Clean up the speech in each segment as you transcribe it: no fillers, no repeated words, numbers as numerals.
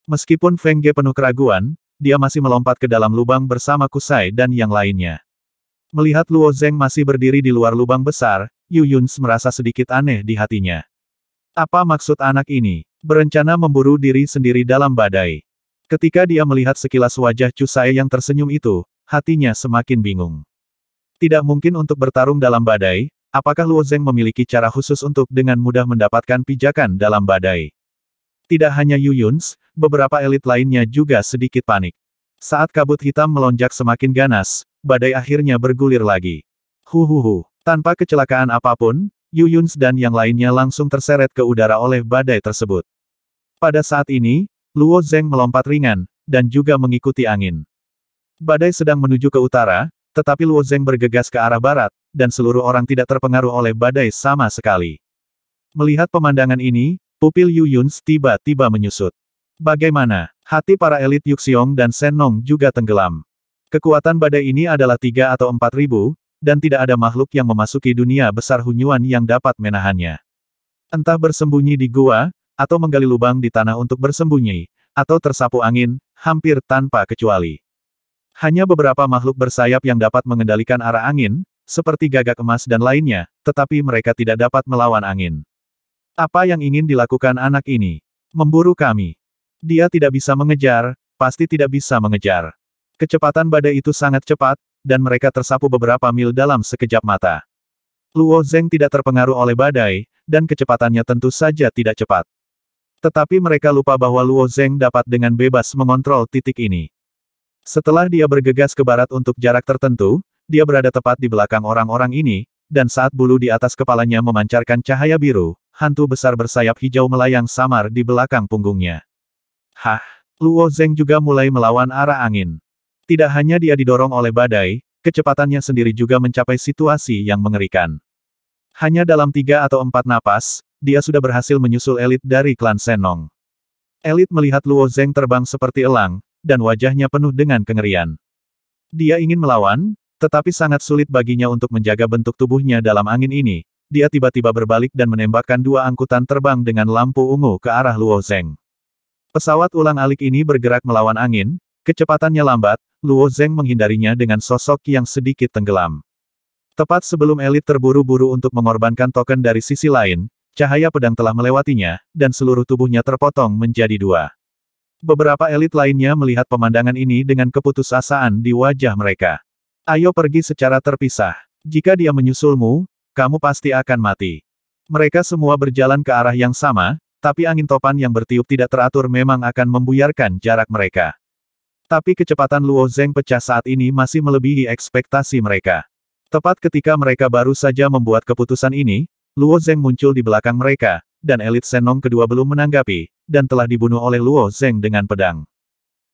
Meskipun Feng Ge penuh keraguan, dia masih melompat ke dalam lubang bersama Kusai dan yang lainnya. Melihat Luo Zeng masih berdiri di luar lubang besar, Yu Yuns merasa sedikit aneh di hatinya. Apa maksud anak ini? Berencana memburu diri sendiri dalam badai. Ketika dia melihat sekilas wajah Kusai yang tersenyum itu, hatinya semakin bingung. Tidak mungkin untuk bertarung dalam badai, apakah Luo Zeng memiliki cara khusus untuk dengan mudah mendapatkan pijakan dalam badai? Tidak hanya Yu Yuns, beberapa elit lainnya juga sedikit panik. Saat kabut hitam melonjak semakin ganas, badai akhirnya bergulir lagi. Tanpa kecelakaan apapun, Yu Yuns dan yang lainnya langsung terseret ke udara oleh badai tersebut. Pada saat ini, Luo Zeng melompat ringan, dan juga mengikuti angin. Badai sedang menuju ke utara, tetapi Luo Zeng bergegas ke arah barat, dan seluruh orang tidak terpengaruh oleh badai sama sekali. Melihat pemandangan ini, pupil Yu Yuns tiba-tiba menyusut. Bagaimana? Hati para elit Yuxiong dan Shen Nong juga tenggelam. Kekuatan badai ini adalah 3 atau 4 ribu, dan tidak ada makhluk yang memasuki dunia besar Hunyuan yang dapat menahannya. Entah bersembunyi di gua, atau menggali lubang di tanah untuk bersembunyi, atau tersapu angin, hampir tanpa kecuali. Hanya beberapa makhluk bersayap yang dapat mengendalikan arah angin, seperti gagak emas dan lainnya, tetapi mereka tidak dapat melawan angin. Apa yang ingin dilakukan anak ini? Memburu kami. Dia tidak bisa mengejar, pasti tidak bisa mengejar. Kecepatan badai itu sangat cepat, dan mereka tersapu beberapa mil dalam sekejap mata. Luo Zeng tidak terpengaruh oleh badai, dan kecepatannya tentu saja tidak cepat. Tetapi mereka lupa bahwa Luo Zeng dapat dengan bebas mengontrol titik ini. Setelah dia bergegas ke barat untuk jarak tertentu, dia berada tepat di belakang orang-orang ini, dan saat bulu di atas kepalanya memancarkan cahaya biru, hantu besar bersayap hijau melayang samar di belakang punggungnya. Luo Zeng juga mulai melawan arah angin. Tidak hanya dia didorong oleh badai, kecepatannya sendiri juga mencapai situasi yang mengerikan. Hanya dalam 3 atau 4 napas, dia sudah berhasil menyusul elit dari klan Shen Nong. Elit melihat Luo Zeng terbang seperti elang, dan wajahnya penuh dengan kengerian. Dia ingin melawan, tetapi sangat sulit baginya untuk menjaga bentuk tubuhnya dalam angin ini. Dia tiba-tiba berbalik dan menembakkan 2 angkutan terbang dengan lampu ungu ke arah Luo Zeng. Pesawat ulang-alik ini bergerak melawan angin, kecepatannya lambat, Luo Zeng menghindarinya dengan sosok yang sedikit tenggelam. Tepat sebelum elit terburu-buru untuk mengorbankan token dari sisi lain, cahaya pedang telah melewatinya, dan seluruh tubuhnya terpotong menjadi 2. Beberapa elit lainnya melihat pemandangan ini dengan keputusasaan di wajah mereka. Ayo pergi secara terpisah. Jika dia menyusulmu, kamu pasti akan mati. Mereka semua berjalan ke arah yang sama, tapi angin topan yang bertiup tidak teratur memang akan membuyarkan jarak mereka. Tapi kecepatan Luo Zeng pecah saat ini masih melebihi ekspektasi mereka. Tepat ketika mereka baru saja membuat keputusan ini, Luo Zeng muncul di belakang mereka, dan elit Shen Nong kedua belum menanggapi, dan telah dibunuh oleh Luo Zeng dengan pedang.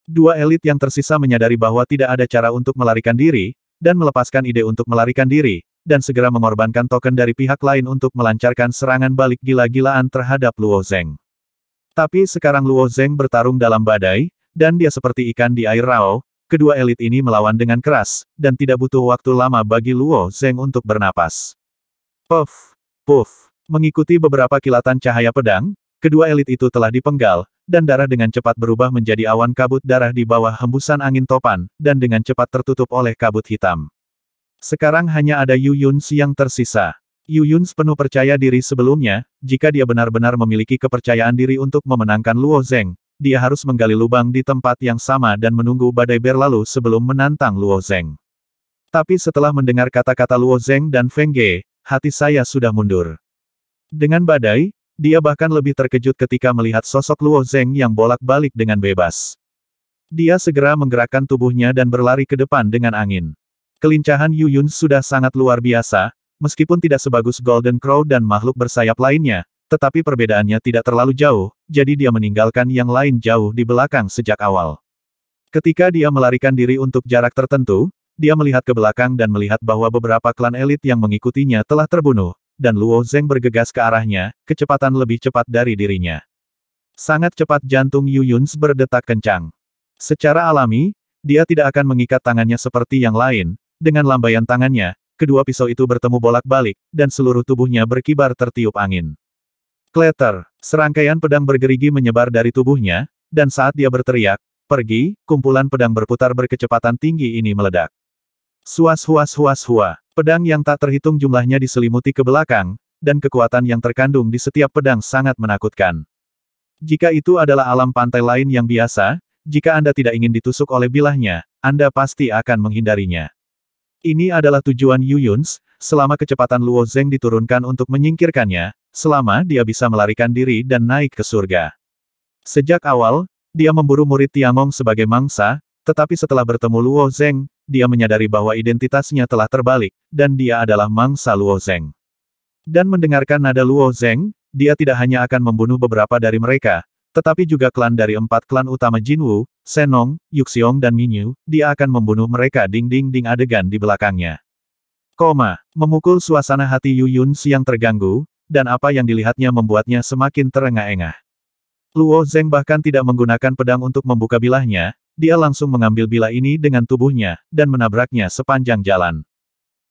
2 elit yang tersisa menyadari bahwa tidak ada cara untuk melarikan diri, dan melepaskan ide untuk melarikan diri, dan segera mengorbankan token dari pihak lain untuk melancarkan serangan balik gila-gilaan terhadap Luo Zeng. Tapi sekarang Luo Zeng bertarung dalam badai, dan dia seperti ikan di air rao. Kedua elit ini melawan dengan keras, dan tidak butuh waktu lama bagi Luo Zeng untuk bernapas. Puff, puff. Mengikuti beberapa kilatan cahaya pedang, kedua elit itu telah dipenggal, dan darah dengan cepat berubah menjadi awan kabut darah di bawah hembusan angin topan, dan dengan cepat tertutup oleh kabut hitam. Sekarang hanya ada Yu Yuns yang tersisa. Yu Yuns penuh percaya diri sebelumnya, jika dia benar-benar memiliki kepercayaan diri untuk memenangkan Luo Zeng, dia harus menggali lubang di tempat yang sama dan menunggu badai berlalu sebelum menantang Luo Zeng. Tapi setelah mendengar kata-kata Luo Zeng dan Feng Ge, hati saya sudah mundur. Dengan badai, dia bahkan lebih terkejut ketika melihat sosok Luo Zeng yang bolak-balik dengan bebas. Dia segera menggerakkan tubuhnya dan berlari ke depan dengan angin. Kelincahan Yu Yuns sudah sangat luar biasa, meskipun tidak sebagus Golden Crow dan makhluk bersayap lainnya, tetapi perbedaannya tidak terlalu jauh, jadi dia meninggalkan yang lain jauh di belakang sejak awal. Ketika dia melarikan diri untuk jarak tertentu, dia melihat ke belakang dan melihat bahwa beberapa klan elit yang mengikutinya telah terbunuh, dan Luo Zeng bergegas ke arahnya, kecepatan lebih cepat dari dirinya. Sangat cepat jantung Yu Yuns berdetak kencang. Secara alami, dia tidak akan mengikat tangannya seperti yang lain. Dengan lambaian tangannya, kedua pisau itu bertemu bolak-balik, dan seluruh tubuhnya berkibar tertiup angin. Kleter, serangkaian pedang bergerigi menyebar dari tubuhnya, dan saat dia berteriak, "Pergi!" kumpulan pedang berputar berkecepatan tinggi ini meledak. Suas huas huas hua. Pedang yang tak terhitung jumlahnya diselimuti ke belakang, dan kekuatan yang terkandung di setiap pedang sangat menakutkan. Jika itu adalah alam pantai lain yang biasa, jika Anda tidak ingin ditusuk oleh bilahnya, Anda pasti akan menghindarinya. Ini adalah tujuan Yu Yuns, selama kecepatan Luo Zeng diturunkan untuk menyingkirkannya, selama dia bisa melarikan diri dan naik ke surga. Sejak awal, dia memburu murid Tiangong sebagai mangsa, tetapi setelah bertemu Luo Zeng, dia menyadari bahwa identitasnya telah terbalik, dan dia adalah mangsa Luo Zeng. Dan mendengarkan nada Luo Zeng, dia tidak hanya akan membunuh beberapa dari mereka, tetapi juga klan dari 4 klan utama Jinwu, Senong, Yuxiong dan Minyu, dia akan membunuh mereka ding-ding-ding adegan di belakangnya. Memukul suasana hati Yu Yuns yang terganggu, dan apa yang dilihatnya membuatnya semakin terengah-engah. Luo Zeng bahkan tidak menggunakan pedang untuk membuka bilahnya, dia langsung mengambil bilah ini dengan tubuhnya, dan menabraknya sepanjang jalan.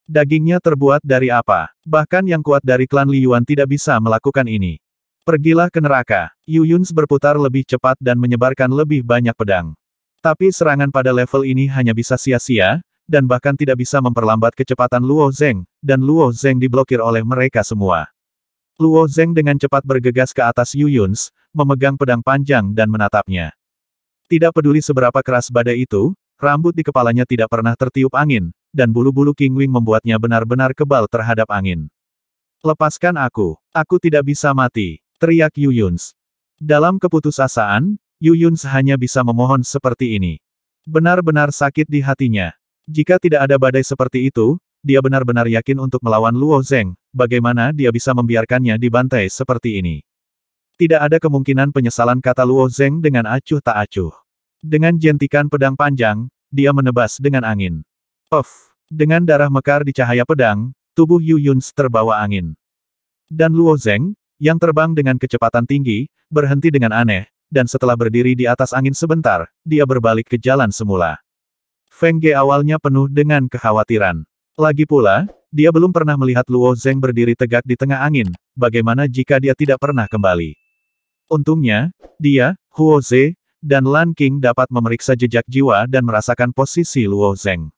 Dagingnya terbuat dari apa? Bahkan yang kuat dari klan Li Yuan tidak bisa melakukan ini. Pergilah ke neraka. Yu Yuns berputar lebih cepat dan menyebarkan lebih banyak pedang. Tapi serangan pada level ini hanya bisa sia-sia, dan bahkan tidak bisa memperlambat kecepatan Luo Zeng, dan Luo Zeng diblokir oleh mereka semua. Luo Zeng dengan cepat bergegas ke atas Yu Yuns, memegang pedang panjang dan menatapnya. Tidak peduli seberapa keras badai itu, rambut di kepalanya tidak pernah tertiup angin, dan bulu-bulu Kingwing membuatnya benar-benar kebal terhadap angin. "Lepaskan aku tidak bisa mati," teriak Yu Yuns. Dalam keputusasaan, Yu Yuns hanya bisa memohon seperti ini. Benar-benar sakit di hatinya. Jika tidak ada badai seperti itu, dia benar-benar yakin untuk melawan Luo Zeng, bagaimana dia bisa membiarkannya dibantai seperti ini. Tidak ada kemungkinan penyesalan, kata Luo Zeng dengan acuh tak acuh. Dengan jentikan pedang panjang, dia menebas dengan angin. Dengan darah mekar di cahaya pedang, tubuh Yu Yuns terbawa angin. Dan Luo Zeng, yang terbang dengan kecepatan tinggi, berhenti dengan aneh, dan setelah berdiri di atas angin sebentar, dia berbalik ke jalan semula. Feng Ge awalnya penuh dengan kekhawatiran. Lagi pula, dia belum pernah melihat Luo Zeng berdiri tegak di tengah angin, bagaimana jika dia tidak pernah kembali. Untungnya, dia, Huo Ze, dan Lan Qing dapat memeriksa jejak jiwa dan merasakan posisi Luo Zeng.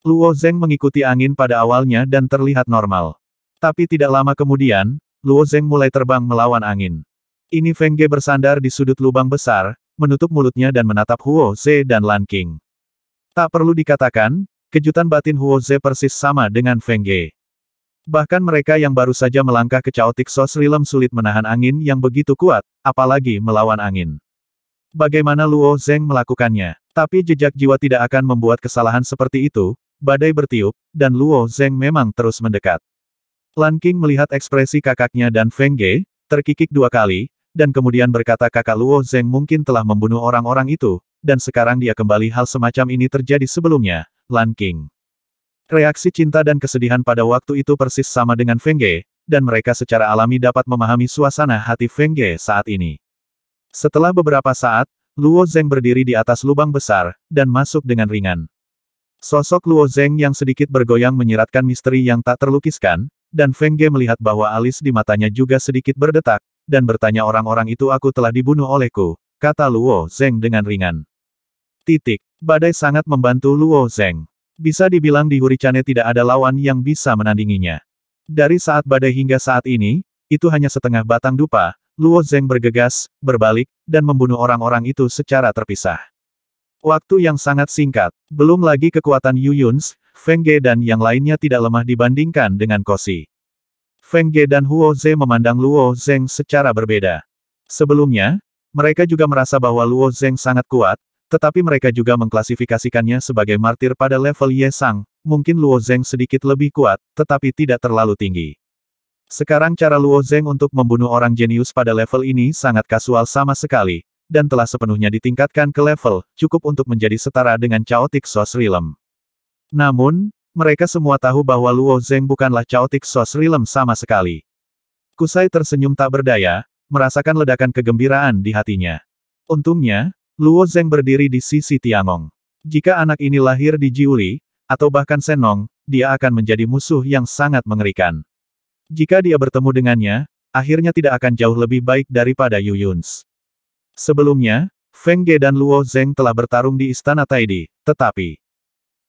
Luo Zeng mengikuti angin pada awalnya dan terlihat normal. Tapi tidak lama kemudian, Luo Zeng mulai terbang melawan angin. Ini Feng Ge bersandar di sudut lubang besar, menutup mulutnya dan menatap Huo Ze dan Lan Qing. Tak perlu dikatakan, kejutan batin Huo Ze persis sama dengan Feng Ge. Bahkan mereka yang baru saja melangkah ke Chaotic Source Realm sulit menahan angin yang begitu kuat, apalagi melawan angin. Bagaimana Luo Zeng melakukannya? Tapi jejak jiwa tidak akan membuat kesalahan seperti itu, badai bertiup, dan Luo Zeng memang terus mendekat. Lan Qing melihat ekspresi kakaknya dan Feng Ge, terkikik 2 kali, dan kemudian berkata kakak Luo Zeng mungkin telah membunuh orang-orang itu, dan sekarang dia kembali hal semacam ini terjadi sebelumnya, Lan Qing. Reaksi cinta dan kesedihan pada waktu itu persis sama dengan Feng Ge, dan mereka secara alami dapat memahami suasana hati Feng Ge saat ini. Setelah beberapa saat, Luo Zeng berdiri di atas lubang besar, dan masuk dengan ringan. Sosok Luo Zeng yang sedikit bergoyang menyiratkan misteri yang tak terlukiskan, dan Feng Ge melihat bahwa alis di matanya juga sedikit berdetak, dan bertanya orang-orang itu aku telah dibunuh olehku, kata Luo Zeng dengan ringan. Badai sangat membantu Luo Zeng. Bisa dibilang di Huricane tidak ada lawan yang bisa menandinginya. Dari saat badai hingga saat ini, itu hanya setengah batang dupa, Luo Zeng bergegas, berbalik, dan membunuh orang-orang itu secara terpisah. Waktu yang sangat singkat, belum lagi kekuatan Yu Yuns, Feng Ge dan yang lainnya tidak lemah dibandingkan dengan Koshi. Feng Ge dan Huo Ze memandang Luo Zeng secara berbeda. Sebelumnya, mereka juga merasa bahwa Luo Zeng sangat kuat, tetapi mereka juga mengklasifikasikannya sebagai martir pada level Ye Sang. Mungkin Luo Zeng sedikit lebih kuat, tetapi tidak terlalu tinggi. Sekarang cara Luo Zeng untuk membunuh orang jenius pada level ini sangat kasual sama sekali, dan telah sepenuhnya ditingkatkan ke level cukup untuk menjadi setara dengan Chaotic Source Realm. Namun, mereka semua tahu bahwa Luo Zeng bukanlah Chaotic Source Realm sama sekali. Kusai tersenyum tak berdaya, merasakan ledakan kegembiraan di hatinya. Untungnya, Luo Zeng berdiri di sisi Tiangong. Jika anak ini lahir di Jiuli, atau bahkan Senong, dia akan menjadi musuh yang sangat mengerikan. Jika dia bertemu dengannya, akhirnya tidak akan jauh lebih baik daripada Yu Yuns. Sebelumnya, Feng Ge dan Luo Zeng telah bertarung di Istana Taidi, tetapi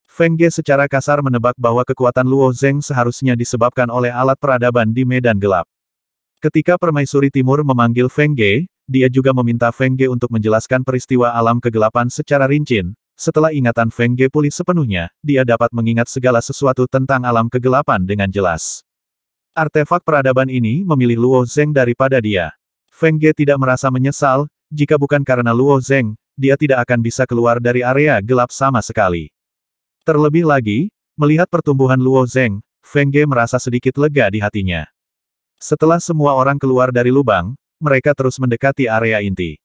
Feng Ge secara kasar menebak bahwa kekuatan Luo Zeng seharusnya disebabkan oleh alat peradaban di medan gelap. Ketika Permaisuri Timur memanggil Feng Ge, dia juga meminta Feng Ge untuk menjelaskan peristiwa alam kegelapan secara rinci. Setelah ingatan Feng Ge pulih sepenuhnya, dia dapat mengingat segala sesuatu tentang alam kegelapan dengan jelas. Artefak peradaban ini memilih Luo Zeng daripada dia. Feng Ge tidak merasa menyesal, jika bukan karena Luo Zeng, dia tidak akan bisa keluar dari area gelap sama sekali. Terlebih lagi, melihat pertumbuhan Luo Zeng, Feng Ge merasa sedikit lega di hatinya. Setelah semua orang keluar dari lubang, mereka terus mendekati area inti.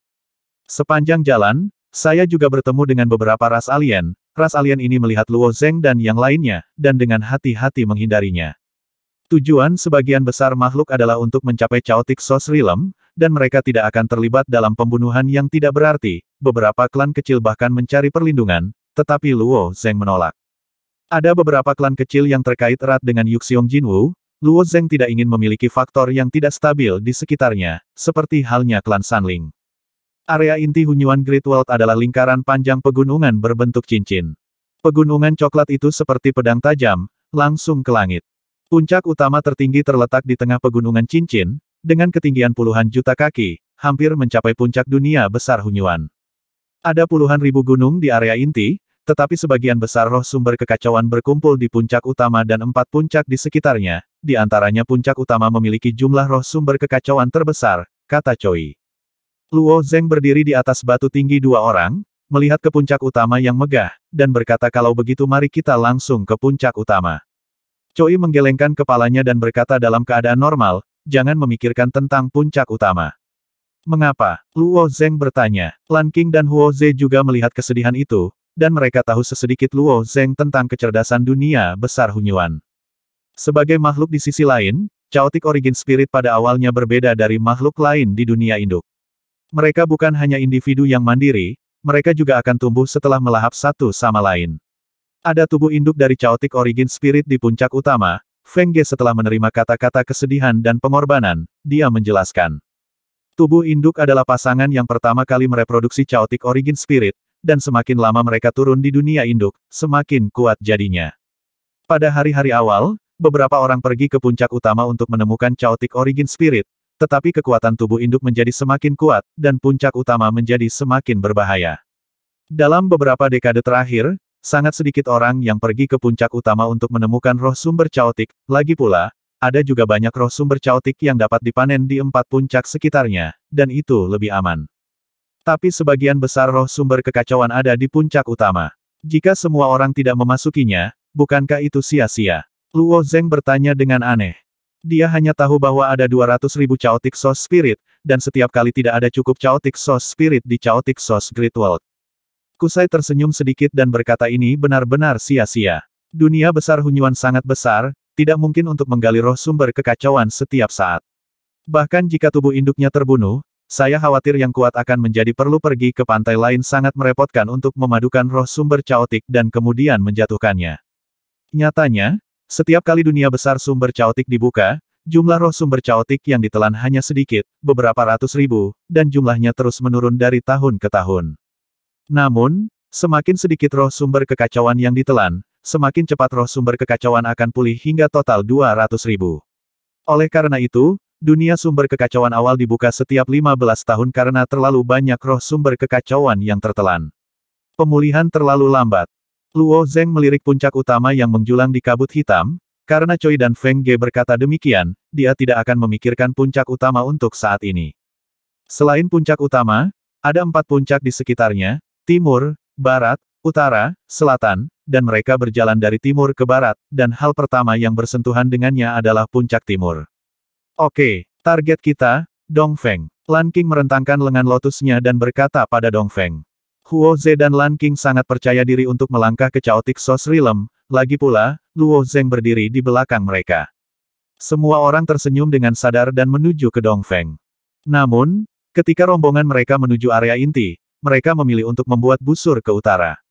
Sepanjang jalan, saya juga bertemu dengan beberapa ras alien. Ras alien ini melihat Luo Zeng dan yang lainnya, dan dengan hati-hati menghindarinya. Tujuan sebagian besar makhluk adalah untuk mencapai Chaotic Source Realm, dan mereka tidak akan terlibat dalam pembunuhan yang tidak berarti. Beberapa klan kecil bahkan mencari perlindungan, tetapi Luo Zeng menolak. Ada beberapa klan kecil yang terkait erat dengan Yuxiong Jinwu. Luo Zeng tidak ingin memiliki faktor yang tidak stabil di sekitarnya, seperti halnya klan Sanling. Area inti Hunyuan Great World adalah lingkaran panjang pegunungan berbentuk cincin. Pegunungan coklat itu seperti pedang tajam, langsung ke langit. Puncak utama tertinggi terletak di tengah pegunungan cincin, dengan ketinggian puluhan juta kaki, hampir mencapai puncak dunia besar Hunyuan. Ada puluhan ribu gunung di area inti, tetapi sebagian besar roh sumber kekacauan berkumpul di puncak utama dan 4 puncak di sekitarnya, di antaranya puncak utama memiliki jumlah roh sumber kekacauan terbesar, kata Choi. Luo Zeng berdiri di atas batu tinggi 2 orang, melihat ke puncak utama yang megah, dan berkata kalau begitu mari kita langsung ke puncak utama. Choi menggelengkan kepalanya dan berkata dalam keadaan normal, jangan memikirkan tentang puncak utama. Mengapa? Luo Zeng bertanya. Lan Qing dan Huo Ze juga melihat kesedihan itu, dan mereka tahu sesedikit Luo Zeng tentang kecerdasan dunia besar Hunyuan. Sebagai makhluk di sisi lain, Chaotic Origin Spirit pada awalnya berbeda dari makhluk lain di dunia induk. Mereka bukan hanya individu yang mandiri, mereka juga akan tumbuh setelah melahap satu sama lain. Ada tubuh induk dari Chaotic Origin Spirit di puncak utama. Feng Ge setelah menerima kata-kata kesedihan dan pengorbanan, dia menjelaskan. Tubuh induk adalah pasangan yang pertama kali mereproduksi Chaotic Origin Spirit, dan semakin lama mereka turun di dunia induk, semakin kuat jadinya. Pada hari-hari awal, beberapa orang pergi ke puncak utama untuk menemukan Chaotic Origin Spirit, tetapi kekuatan tubuh induk menjadi semakin kuat, dan puncak utama menjadi semakin berbahaya. Dalam beberapa dekade terakhir, sangat sedikit orang yang pergi ke puncak utama untuk menemukan roh sumber Chaotic, lagi pula, ada juga banyak roh sumber Chaotic yang dapat dipanen di 4 puncak sekitarnya, dan itu lebih aman. Tapi sebagian besar roh sumber kekacauan ada di puncak utama. Jika semua orang tidak memasukinya, bukankah itu sia-sia? Luo Zeng bertanya dengan aneh. Dia hanya tahu bahwa ada 200.000 Chaotic Source Spirit, dan setiap kali tidak ada cukup Chaotic Source Spirit di Chaotic Source Great World. Kusai tersenyum sedikit dan berkata ini benar-benar sia-sia. Dunia besar Hunyuan sangat besar, tidak mungkin untuk menggali roh sumber kekacauan setiap saat. Bahkan jika tubuh induknya terbunuh, saya khawatir yang kuat akan menjadi perlu pergi ke pantai lain sangat merepotkan untuk memadukan roh sumber Chaotic dan kemudian menjatuhkannya. Nyatanya, setiap kali dunia besar sumber Chaotic dibuka, jumlah roh sumber Chaotic yang ditelan hanya sedikit, beberapa ratus ribu, dan jumlahnya terus menurun dari tahun ke tahun. Namun, semakin sedikit roh sumber kekacauan yang ditelan, semakin cepat roh sumber kekacauan akan pulih hingga total 200.000. Oleh karena itu, dunia sumber kekacauan awal dibuka setiap 15 tahun karena terlalu banyak roh sumber kekacauan yang tertelan. Pemulihan terlalu lambat. Luo Zeng melirik puncak utama yang menjulang di kabut hitam, karena Choi dan Feng Ge berkata demikian, dia tidak akan memikirkan puncak utama untuk saat ini. Selain puncak utama, ada 4 puncak di sekitarnya, timur, barat, utara, selatan, dan mereka berjalan dari timur ke barat, dan hal pertama yang bersentuhan dengannya adalah puncak timur. Oke, target kita, Dongfeng. Lan Qing merentangkan lengan lotusnya dan berkata pada Dongfeng. Huo Ze dan Lan Qing sangat percaya diri untuk melangkah ke Chaotic Source Realm, lagi pula, Luo Zeng berdiri di belakang mereka. Semua orang tersenyum dengan sadar dan menuju ke Dongfeng. Namun, ketika rombongan mereka menuju area inti, mereka memilih untuk membuat busur ke utara.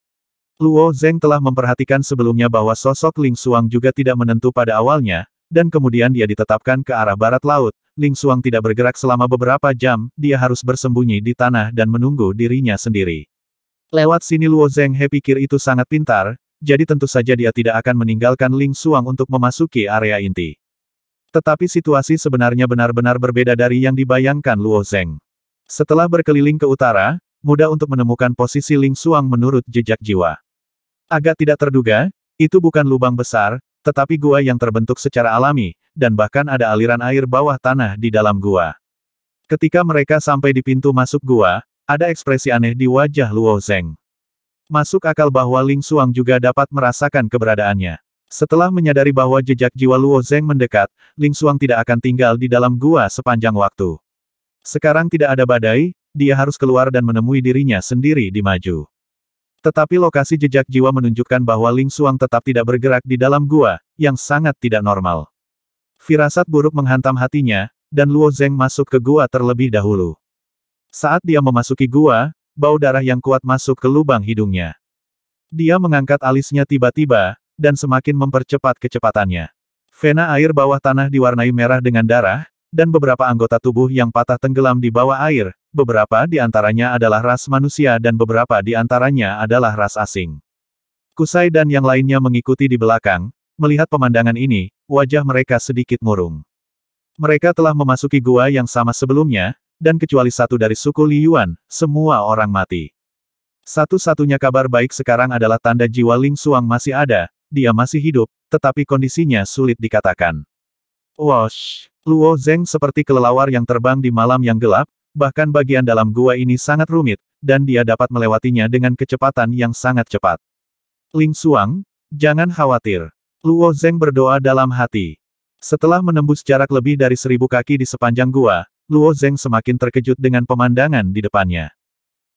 Luo Zeng telah memperhatikan sebelumnya bahwa sosok Ling Xuang juga tidak menentu pada awalnya, dan kemudian dia ditetapkan ke arah barat laut. Ling Xuang tidak bergerak selama beberapa jam, dia harus bersembunyi di tanah dan menunggu dirinya sendiri. Lewat sini Luo Zhenghe pikir itu sangat pintar, jadi tentu saja dia tidak akan meninggalkan Ling Xuang untuk memasuki area inti. Tetapi situasi sebenarnya benar-benar berbeda dari yang dibayangkan Luo Zheng. Setelah berkeliling ke utara, mudah untuk menemukan posisi Ling Xuang menurut jejak jiwa. Agak tidak terduga, itu bukan lubang besar, tetapi gua yang terbentuk secara alami, dan bahkan ada aliran air bawah tanah di dalam gua. Ketika mereka sampai di pintu masuk gua, ada ekspresi aneh di wajah Luo Zheng. Masuk akal bahwa Ling Xuang juga dapat merasakan keberadaannya. Setelah menyadari bahwa jejak jiwa Luo Zheng mendekat, Ling Xuang tidak akan tinggal di dalam gua sepanjang waktu. Sekarang tidak ada badai, dia harus keluar dan menemui dirinya sendiri di maju. Tetapi lokasi jejak jiwa menunjukkan bahwa Ling Xuang tetap tidak bergerak di dalam gua, yang sangat tidak normal. Firasat buruk menghantam hatinya, dan Luo Zheng masuk ke gua terlebih dahulu. Saat dia memasuki gua, bau darah yang kuat masuk ke lubang hidungnya. Dia mengangkat alisnya tiba-tiba, dan semakin mempercepat kecepatannya. Vena air bawah tanah diwarnai merah dengan darah, dan beberapa anggota tubuh yang patah tenggelam di bawah air, beberapa di antaranya adalah ras manusia dan beberapa di antaranya adalah ras asing. Kusai dan yang lainnya mengikuti di belakang, melihat pemandangan ini, wajah mereka sedikit murung. Mereka telah memasuki gua yang sama sebelumnya, dan kecuali satu dari suku Li Yuan, semua orang mati. Satu-satunya kabar baik sekarang adalah tanda jiwa Ling Xuang masih ada, dia masih hidup, tetapi kondisinya sulit dikatakan. Wosh! Luo Zheng seperti kelelawar yang terbang di malam yang gelap, bahkan bagian dalam gua ini sangat rumit, dan dia dapat melewatinya dengan kecepatan yang sangat cepat. Ling Xuang, jangan khawatir. Luo Zheng berdoa dalam hati. Setelah menembus jarak lebih dari 1000 kaki di sepanjang gua, Luo Zheng semakin terkejut dengan pemandangan di depannya.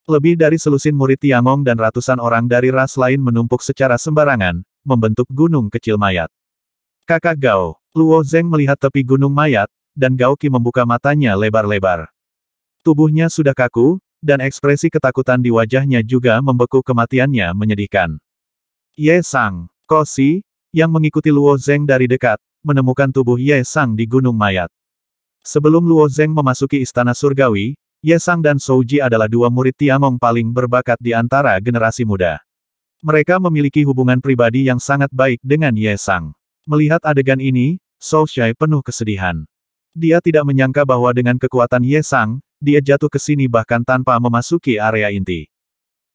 Lebih dari selusin murid Tiangong dan ratusan orang dari ras lain menumpuk secara sembarangan, membentuk gunung kecil mayat. Kakak Gao, Luo Zheng melihat tepi gunung mayat, dan Gao Qi membuka matanya lebar-lebar. Tubuhnya sudah kaku, dan ekspresi ketakutan di wajahnya juga membeku. Kematiannya menyedihkan. Ye Sang, Kosi, yang mengikuti Luo Zheng dari dekat, menemukan tubuh Ye Sang di gunung mayat. Sebelum Luo Zheng memasuki istana surgawi, Ye Sang dan Shouji adalah dua murid Tiangong paling berbakat di antara generasi muda. Mereka memiliki hubungan pribadi yang sangat baik dengan Ye Sang. Melihat adegan ini, Shou Shai penuh kesedihan. Dia tidak menyangka bahwa dengan kekuatan Ye Sang, dia jatuh ke sini bahkan tanpa memasuki area inti.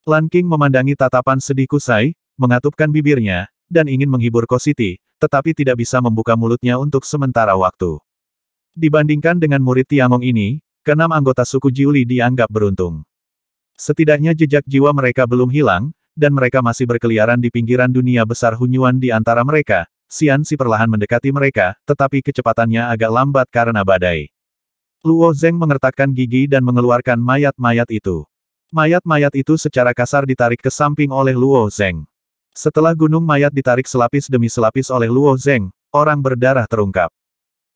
Lan Qing memandangi tatapan sedih Kusai, mengatupkan bibirnya, dan ingin menghibur Kositi, tetapi tidak bisa membuka mulutnya untuk sementara waktu. Dibandingkan dengan murid Tiangong ini, keenam anggota suku Jiuli dianggap beruntung. Setidaknya jejak jiwa mereka belum hilang, dan mereka masih berkeliaran di pinggiran dunia besar Hunyuan di antara mereka. Xian Si perlahan mendekati mereka, tetapi kecepatannya agak lambat karena badai. Luo Zheng mengertakkan gigi dan mengeluarkan mayat-mayat itu. Mayat-mayat itu secara kasar ditarik ke samping oleh Luo Zheng. Setelah gunung mayat ditarik selapis demi selapis oleh Luo Zheng, orang berdarah terungkap.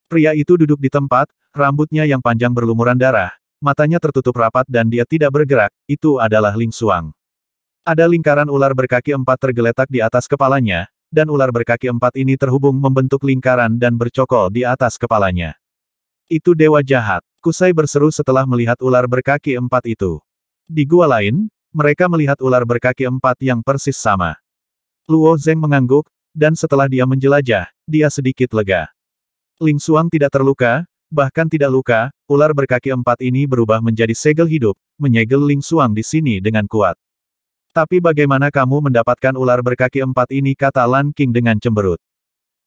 Pria itu duduk di tempat, rambutnya yang panjang berlumuran darah, matanya tertutup rapat dan dia tidak bergerak, itu adalah Ling Xuang. Ada lingkaran ular berkaki 4 tergeletak di atas kepalanya, dan ular berkaki 4 ini terhubung membentuk lingkaran dan bercokol di atas kepalanya. Itu dewa jahat, Kusai berseru setelah melihat ular berkaki 4 itu. Di gua lain, mereka melihat ular berkaki 4 yang persis sama. Luo Zheng mengangguk, dan setelah dia menjelajah, dia sedikit lega. Ling Xuang tidak terluka, bahkan tidak luka, ular berkaki 4 ini berubah menjadi segel hidup, menyegel Ling Xuang di sini dengan kuat. Tapi bagaimana kamu mendapatkan ular berkaki 4 ini, kata Lan Qing dengan cemberut.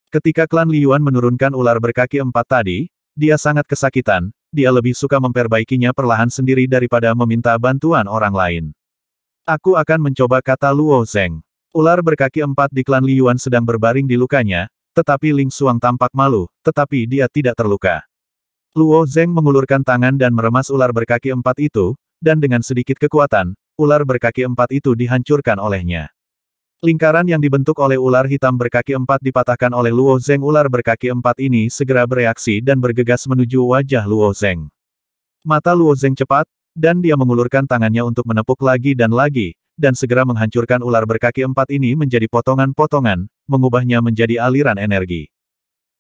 Ketika klan Li Yuan menurunkan ular berkaki 4 tadi, dia sangat kesakitan, dia lebih suka memperbaikinya perlahan sendiri daripada meminta bantuan orang lain. Aku akan mencoba, kata Luo Zheng. Ular berkaki 4 di klan Li Yuan sedang berbaring di lukanya, tetapi Ling Xuang tampak malu, tetapi dia tidak terluka. Luo Zheng mengulurkan tangan dan meremas ular berkaki 4 itu, dan dengan sedikit kekuatan, ular berkaki 4 itu dihancurkan olehnya. Lingkaran yang dibentuk oleh ular hitam berkaki 4 dipatahkan oleh Luo Zheng. Ular berkaki 4 ini segera bereaksi dan bergegas menuju wajah Luo Zheng. Mata Luo Zheng cepat, dan dia mengulurkan tangannya untuk menepuk lagi, dan segera menghancurkan ular berkaki 4 ini menjadi potongan-potongan, mengubahnya menjadi aliran energi.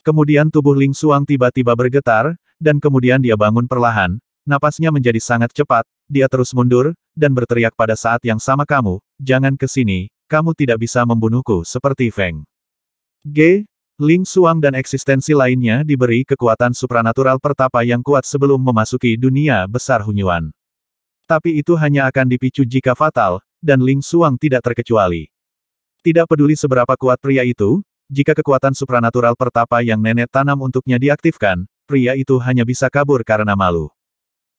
Kemudian tubuh Ling Xuang tiba-tiba bergetar, dan kemudian dia bangun perlahan, napasnya menjadi sangat cepat, dia terus mundur, dan berteriak pada saat yang sama kamu, jangan ke sini, kamu tidak bisa membunuhku seperti Feng Ge. Ling Xuang dan eksistensi lainnya diberi kekuatan supranatural pertapa yang kuat sebelum memasuki dunia besar Hunyuan. Tapi itu hanya akan dipicu jika fatal, dan Ling Xuang tidak terkecuali. Tidak peduli seberapa kuat pria itu, jika kekuatan supranatural pertapa yang nenek tanam untuknya diaktifkan, pria itu hanya bisa kabur karena malu.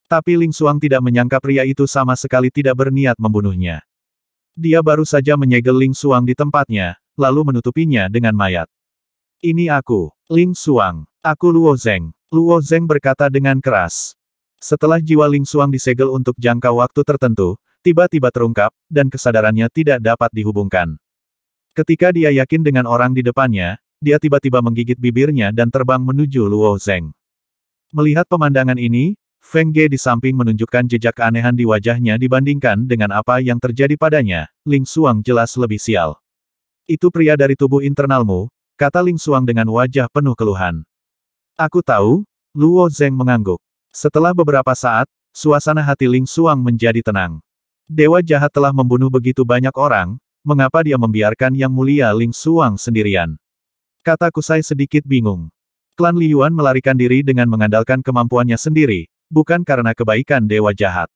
Tapi Ling Xuang tidak menyangka pria itu sama sekali tidak berniat membunuhnya. Dia baru saja menyegel Ling Xuang di tempatnya, lalu menutupinya dengan mayat. Ini aku, Ling Xuang. Aku Luo Zeng. Luo Zeng berkata dengan keras. Setelah jiwa Ling Xuang disegel untuk jangka waktu tertentu, tiba-tiba terungkap, dan kesadarannya tidak dapat dihubungkan. Ketika dia yakin dengan orang di depannya, dia tiba-tiba menggigit bibirnya dan terbang menuju Luo Zeng. Melihat pemandangan ini, Feng Ge di samping menunjukkan jejak keanehan di wajahnya dibandingkan dengan apa yang terjadi padanya, Ling Xuang jelas lebih sial. Itu pria dari tubuh internalmu, kata Ling Xuang dengan wajah penuh keluhan. Aku tahu, Luo Zeng mengangguk. Setelah beberapa saat, suasana hati Ling Xuang menjadi tenang. Dewa jahat telah membunuh begitu banyak orang, mengapa dia membiarkan yang mulia Ling Xuang sendirian? Kata Kusai sedikit bingung. Klan Liyuan melarikan diri dengan mengandalkan kemampuannya sendiri, bukan karena kebaikan dewa jahat.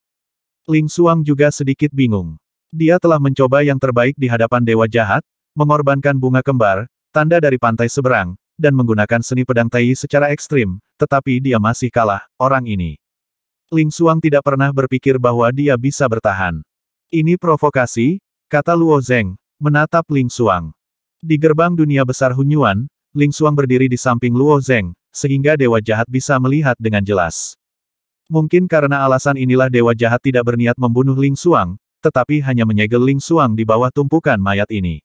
Ling Xuang juga sedikit bingung. Dia telah mencoba yang terbaik di hadapan dewa jahat, mengorbankan bunga kembar, tanda dari pantai seberang, dan menggunakan seni pedang Tai secara ekstrim, tetapi dia masih kalah, orang ini. Ling Xuang tidak pernah berpikir bahwa dia bisa bertahan. Ini provokasi, kata Luo Zeng, menatap Ling Xuang. Di gerbang dunia besar Hunyuan, Ling Xuang berdiri di samping Luo Zeng, sehingga dewa jahat bisa melihat dengan jelas. Mungkin karena alasan inilah dewa jahat tidak berniat membunuh Ling Xuang, tetapi hanya menyegel Ling Xuang di bawah tumpukan mayat ini.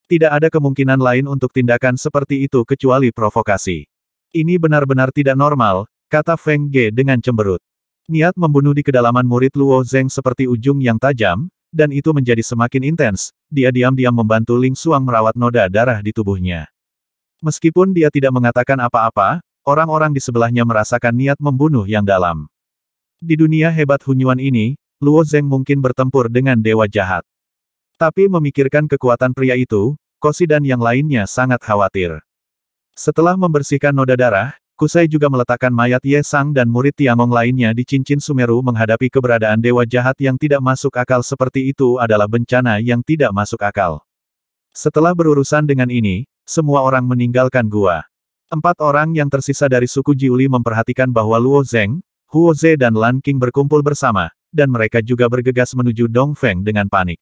Tidak ada kemungkinan lain untuk tindakan seperti itu kecuali provokasi. Ini benar-benar tidak normal, kata Feng Ge dengan cemberut. Niat membunuh di kedalaman murid Luo Zeng seperti ujung yang tajam, dan itu menjadi semakin intens, dia diam-diam membantu Ling Xuang merawat noda darah di tubuhnya. Meskipun dia tidak mengatakan apa-apa, orang-orang di sebelahnya merasakan niat membunuh yang dalam. Di dunia hebat Hunyuan ini, Luo Zeng mungkin bertempur dengan dewa jahat. Tapi memikirkan kekuatan pria itu, Kosi dan yang lainnya sangat khawatir. Setelah membersihkan noda darah, Kusai juga meletakkan mayat Ye Sang dan murid Tiangong lainnya di cincin Sumeru menghadapi keberadaan dewa jahat yang tidak masuk akal seperti itu adalah bencana yang tidak masuk akal. Setelah berurusan dengan ini, semua orang meninggalkan gua. 4 orang yang tersisa dari suku Jiuli memperhatikan bahwa Luo Zeng, Huo Ze dan Lan Qing berkumpul bersama, dan mereka juga bergegas menuju Dongfeng dengan panik.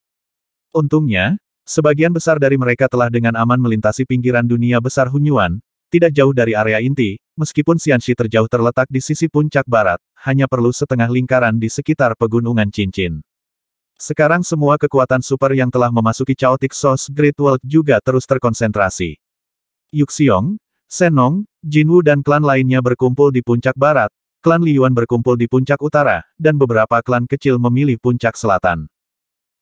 Untungnya, sebagian besar dari mereka telah dengan aman melintasi pinggiran dunia besar Hunyuan, tidak jauh dari area inti, meskipun Xianxi terjauh terletak di sisi puncak barat, hanya perlu setengah lingkaran di sekitar pegunungan cincin. Sekarang semua kekuatan super yang telah memasuki Chaotic Source Great World juga terus terkonsentrasi. Yuxiong, Shenong, Jinwu dan klan lainnya berkumpul di puncak barat, klan Liyuan berkumpul di puncak utara, dan beberapa klan kecil memilih puncak selatan.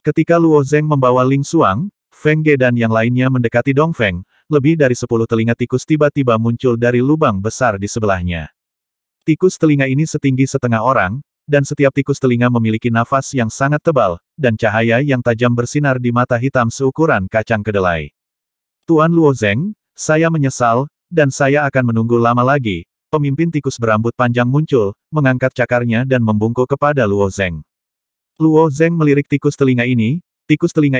Ketika Luo Zeng membawa Ling Xuang, Feng Ge dan yang lainnya mendekati Dongfeng, lebih dari 10 telinga tikus tiba-tiba muncul dari lubang besar di sebelahnya. Tikus telinga ini setinggi setengah orang, dan setiap tikus telinga memiliki nafas yang sangat tebal, dan cahaya yang tajam bersinar di mata hitam seukuran kacang kedelai. Tuan Luo Zeng, saya menyesal, dan saya akan menunggu lama lagi. Pemimpin tikus berambut panjang muncul, mengangkat cakarnya dan membungkuk kepada Luo Zeng. Luo Zeng melirik tikus telinga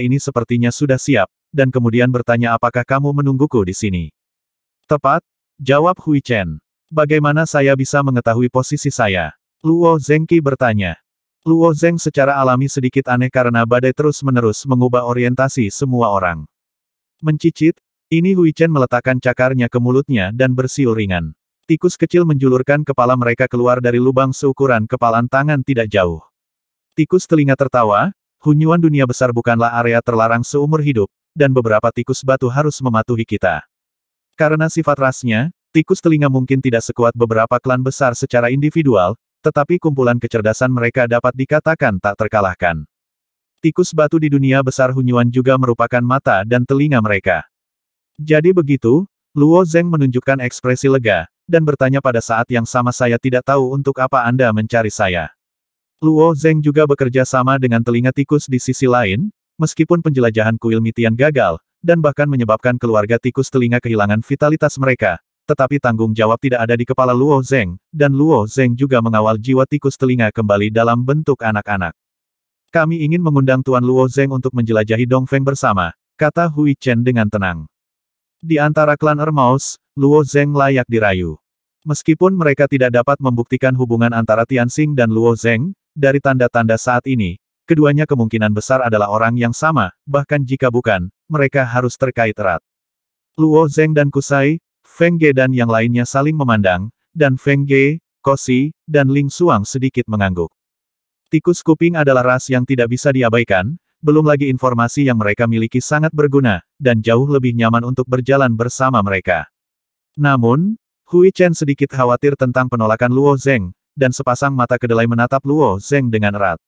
ini sepertinya sudah siap, dan kemudian bertanya apakah kamu menungguku di sini. Tepat, jawab Hui Chen. Bagaimana saya bisa mengetahui posisi saya? Luo Zengqi bertanya. Luo Zeng secara alami sedikit aneh karena badai terus-menerus mengubah orientasi semua orang. Mencicit, ini Hui Chen meletakkan cakarnya ke mulutnya dan bersiul ringan. Tikus kecil menjulurkan kepala mereka keluar dari lubang seukuran kepalan tangan tidak jauh. Tikus telinga tertawa, Hunyuan dunia besar bukanlah area terlarang seumur hidup, dan beberapa tikus batu harus mematuhi kita. Karena sifat rasnya, tikus telinga mungkin tidak sekuat beberapa klan besar secara individual, tetapi kumpulan kecerdasan mereka dapat dikatakan tak terkalahkan. Tikus batu di dunia besar Hunyuan juga merupakan mata dan telinga mereka. Jadi begitu, Luo Zeng menunjukkan ekspresi lega, dan bertanya pada saat yang sama saya tidak tahu untuk apa Anda mencari saya. Luo Zeng juga bekerja sama dengan telinga tikus di sisi lain, meskipun penjelajahan kuil Mitian gagal, dan bahkan menyebabkan keluarga tikus telinga kehilangan vitalitas mereka. Tetapi tanggung jawab tidak ada di kepala Luo Zeng, dan Luo Zeng juga mengawal jiwa tikus telinga kembali dalam bentuk anak-anak. Kami ingin mengundang Tuan Luo Zeng untuk menjelajahi Dongfeng bersama, kata Hui Chen dengan tenang. Di antara klan Ermaus, Luo Zeng layak dirayu. Meskipun mereka tidak dapat membuktikan hubungan antara Tianxing dan Luo Zeng, dari tanda-tanda saat ini, keduanya kemungkinan besar adalah orang yang sama, bahkan jika bukan, mereka harus terkait erat. Luo Zeng dan Kusai, Feng Ge dan yang lainnya saling memandang, dan Feng Ge, Kosi, dan Ling Xuang sedikit mengangguk. Tikus kuping adalah ras yang tidak bisa diabaikan, belum lagi informasi yang mereka miliki sangat berguna, dan jauh lebih nyaman untuk berjalan bersama mereka. Namun, Hui Chen sedikit khawatir tentang penolakan Luo Zeng, dan sepasang mata kedelai menatap Luo Zeng dengan erat.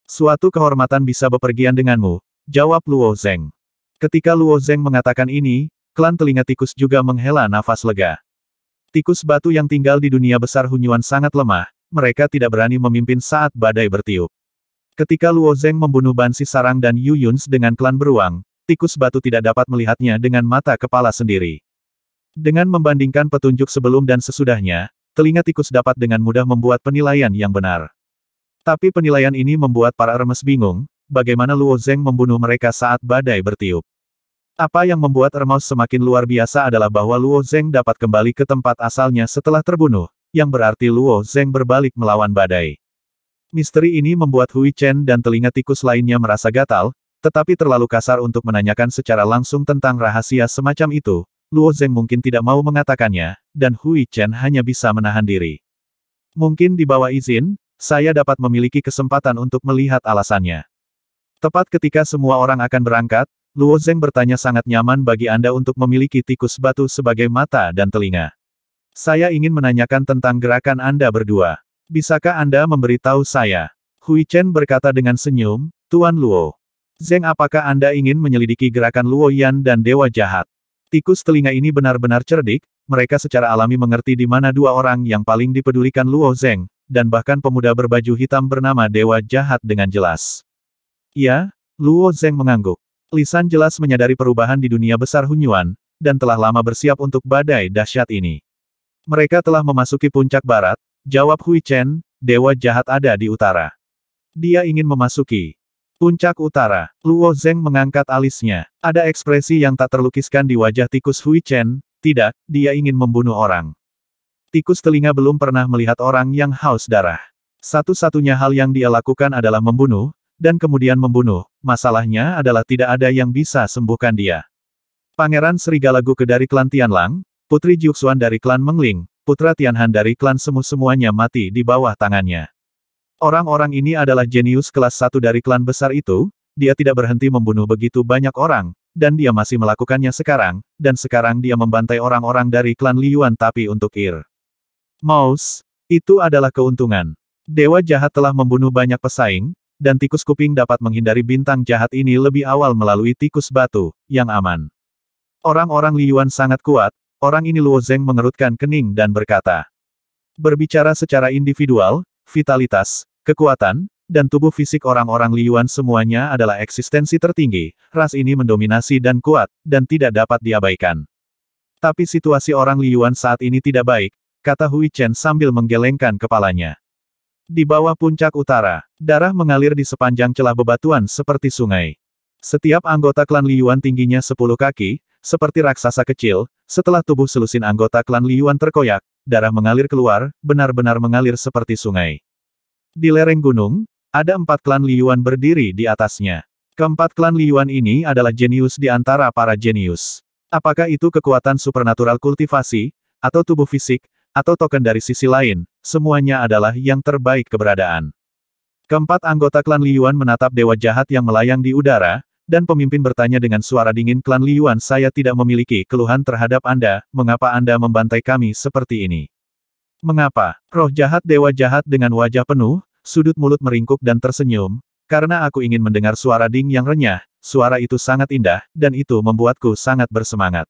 Suatu kehormatan bisa bepergian denganmu, jawab Luo Zeng. Ketika Luo Zeng mengatakan ini, klan telinga tikus juga menghela nafas lega. Tikus batu yang tinggal di dunia besar Hunyuan sangat lemah, mereka tidak berani memimpin saat badai bertiup. Ketika Luo Zeng membunuh Ban Si Sarang dan Yu Yuns dengan klan beruang, tikus batu tidak dapat melihatnya dengan mata kepala sendiri. Dengan membandingkan petunjuk sebelum dan sesudahnya, telinga tikus dapat dengan mudah membuat penilaian yang benar. Tapi penilaian ini membuat para Ermes bingung, bagaimana Luo Zeng membunuh mereka saat badai bertiup. Apa yang membuat Ermaus semakin luar biasa adalah bahwa Luo Zeng dapat kembali ke tempat asalnya setelah terbunuh, yang berarti Luo Zeng berbalik melawan badai. Misteri ini membuat Hui Chen dan telinga tikus lainnya merasa gatal, tetapi terlalu kasar untuk menanyakan secara langsung tentang rahasia semacam itu. Luo Zeng mungkin tidak mau mengatakannya, dan Hui Chen hanya bisa menahan diri. Mungkin di bawah izin, saya dapat memiliki kesempatan untuk melihat alasannya. Tepat ketika semua orang akan berangkat, Luo Zeng bertanya sangat nyaman bagi Anda untuk memiliki tikus batu sebagai mata dan telinga. Saya ingin menanyakan tentang gerakan Anda berdua. Bisakah Anda memberitahu saya? Hui Chen berkata dengan senyum, Tuan Luo. Zeng, apakah Anda ingin menyelidiki gerakan Luo Yan dan Dewa Jahat? Tikus telinga ini benar-benar cerdik, mereka secara alami mengerti di mana dua orang yang paling dipedulikan Luo Zeng, dan bahkan pemuda berbaju hitam bernama Dewa Jahat dengan jelas. Ya, Luo Zeng mengangguk. Lisan jelas menyadari perubahan di dunia besar Hunyuan, dan telah lama bersiap untuk badai dahsyat ini. Mereka telah memasuki puncak barat, jawab Hui Chen, Dewa Jahat ada di utara. Dia ingin memasuki puncak utara. Luo Zeng mengangkat alisnya. Ada ekspresi yang tak terlukiskan di wajah tikus Hui Chen, tidak, dia ingin membunuh orang. Tikus telinga belum pernah melihat orang yang haus darah. Satu-satunya hal yang dia lakukan adalah membunuh, dan kemudian membunuh. Masalahnya adalah tidak ada yang bisa sembuhkan dia. Pangeran Serigala Guke dari klan Tianlang, Putri Jiuxuan dari klan Mengling, Putra Tianhan dari klan Semu semuanya mati di bawah tangannya. Orang-orang ini adalah jenius kelas 1 dari klan besar itu, dia tidak berhenti membunuh begitu banyak orang, dan dia masih melakukannya sekarang, dan sekarang dia membantai orang-orang dari klan Liyuan tapi untuk Mouse, itu adalah keuntungan. Dewa Jahat telah membunuh banyak pesaing, dan tikus kuping dapat menghindari bintang jahat ini lebih awal melalui tikus batu, yang aman. Orang-orang Liyuan sangat kuat, orang ini Luo Zeng mengerutkan kening dan berkata. Berbicara secara individual, vitalitas, kekuatan, dan tubuh fisik orang-orang Liyuan semuanya adalah eksistensi tertinggi, ras ini mendominasi dan kuat, dan tidak dapat diabaikan. Tapi situasi orang Liyuan saat ini tidak baik, kata Hui Chen sambil menggelengkan kepalanya. Di bawah puncak utara, darah mengalir di sepanjang celah bebatuan seperti sungai. Setiap anggota klan Liyuan tingginya 10 kaki, seperti raksasa kecil, setelah tubuh selusin anggota klan Liyuan terkoyak, darah mengalir keluar, benar-benar mengalir seperti sungai. Di lereng gunung, ada 4 klan Liyuan berdiri di atasnya. Keempat klan Liyuan ini adalah jenius di antara para jenius. Apakah itu kekuatan supernatural kultivasi, atau tubuh fisik, atau token dari sisi lain, semuanya adalah yang terbaik keberadaan. Keempat anggota klan Liyuan menatap Dewa Jahat yang melayang di udara, dan pemimpin bertanya dengan suara dingin, klan Liyuan, saya tidak memiliki keluhan terhadap Anda, mengapa Anda membantai kami seperti ini? Mengapa? Roh jahat Dewa Jahat dengan wajah penuh, sudut mulut meringkuk dan tersenyum, karena aku ingin mendengar suara ding yang renyah, suara itu sangat indah, dan itu membuatku sangat bersemangat.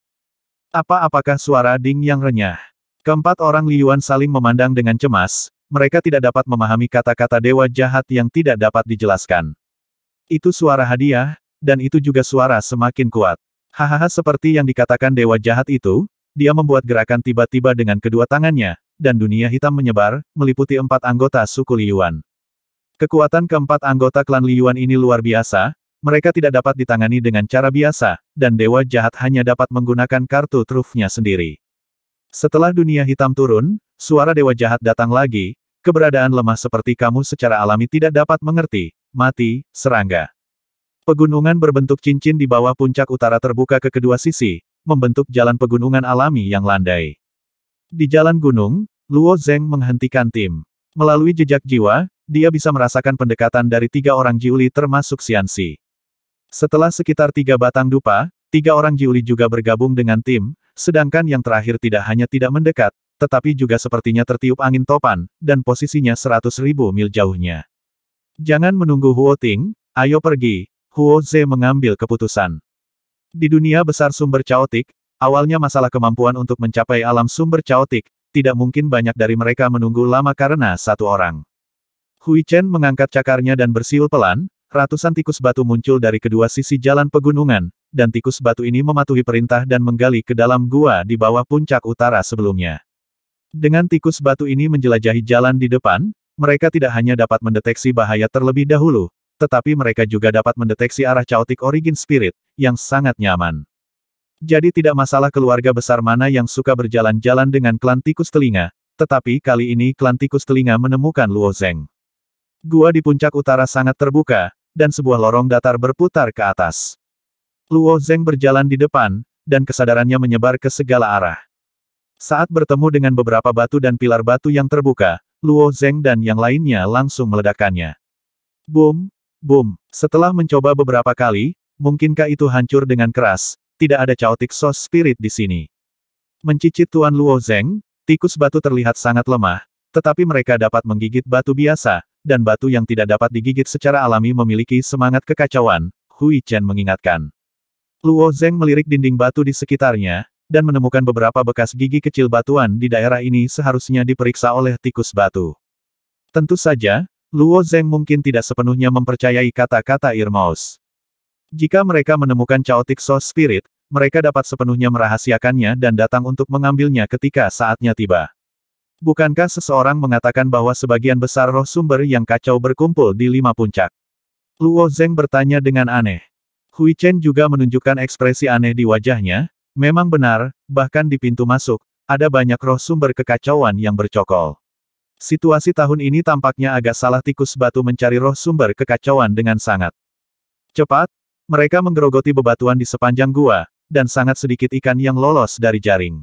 Apakah suara Ding yang renyah? Keempat orang Li Yuan saling memandang dengan cemas, mereka tidak dapat memahami kata-kata dewa jahat yang tidak dapat dijelaskan. Itu suara hadiah, dan itu juga suara semakin kuat. Hahaha, seperti yang dikatakan dewa jahat itu, dia membuat gerakan tiba-tiba dengan kedua tangannya, dan dunia hitam menyebar, meliputi 4 anggota suku Li Yuan. Kekuatan keempat anggota klan Li Yuan ini luar biasa, mereka tidak dapat ditangani dengan cara biasa, dan dewa jahat hanya dapat menggunakan kartu trufnya sendiri. Setelah dunia hitam turun, suara dewa jahat datang lagi, keberadaan lemah seperti kamu secara alami tidak dapat mengerti, mati, serangga. Pegunungan berbentuk cincin di bawah puncak utara terbuka ke kedua sisi, membentuk jalan pegunungan alami yang landai. Di jalan gunung, Luo Zeng menghentikan tim. Melalui jejak jiwa, dia bisa merasakan pendekatan dari 3 orang Jiuli termasuk Xianxi. Setelah sekitar 3 batang dupa, 3 orang Jiuli juga bergabung dengan tim, sedangkan yang terakhir tidak hanya tidak mendekat, tetapi juga sepertinya tertiup angin topan, dan posisinya 100.000 mil jauhnya. Jangan menunggu Huo Ting, ayo pergi, Huo Ze mengambil keputusan. Di dunia besar sumber caotik, awalnya masalah kemampuan untuk mencapai alam sumber caotik, tidak mungkin banyak dari mereka menunggu lama karena satu orang. Hui Chen mengangkat cakarnya dan bersiul pelan, ratusan tikus batu muncul dari kedua sisi jalan pegunungan, dan tikus batu ini mematuhi perintah dan menggali ke dalam gua di bawah puncak utara sebelumnya. Dengan tikus batu ini menjelajahi jalan di depan, mereka tidak hanya dapat mendeteksi bahaya terlebih dahulu, tetapi mereka juga dapat mendeteksi arah Chaotic Origin Spirit, yang sangat nyaman. Jadi tidak masalah keluarga besar mana yang suka berjalan-jalan dengan klan tikus telinga, tetapi kali ini klan tikus telinga menemukan Luo Zeng. Gua di puncak utara sangat terbuka, dan sebuah lorong datar berputar ke atas. Luo Zeng berjalan di depan, dan kesadarannya menyebar ke segala arah. Saat bertemu dengan beberapa batu dan pilar batu yang terbuka, Luo Zeng dan yang lainnya langsung meledakkannya. Boom, boom. Setelah mencoba beberapa kali, mungkinkah itu hancur dengan keras, tidak ada Chaotic Source Spirit di sini. Mencicit Tuan Luo Zeng, tikus batu terlihat sangat lemah, tetapi mereka dapat menggigit batu biasa, dan batu yang tidak dapat digigit secara alami memiliki semangat kekacauan, Hui Chen mengingatkan. Luo Zeng melirik dinding batu di sekitarnya, dan menemukan beberapa bekas gigi kecil batuan di daerah ini seharusnya diperiksa oleh tikus batu. Tentu saja, Luo Zeng mungkin tidak sepenuhnya mempercayai kata-kata Irmaus. Jika mereka menemukan Chaotic Source Spirit, mereka dapat sepenuhnya merahasiakannya dan datang untuk mengambilnya ketika saatnya tiba. Bukankah seseorang mengatakan bahwa sebagian besar roh sumber yang kacau berkumpul di 5 puncak? Luo Zeng bertanya dengan aneh. Hui Chen juga menunjukkan ekspresi aneh di wajahnya, memang benar, bahkan di pintu masuk, ada banyak roh sumber kekacauan yang bercokol. Situasi tahun ini tampaknya agak salah, tikus batu mencari roh sumber kekacauan dengan sangat cepat, mereka menggerogoti bebatuan di sepanjang gua, dan sangat sedikit ikan yang lolos dari jaring.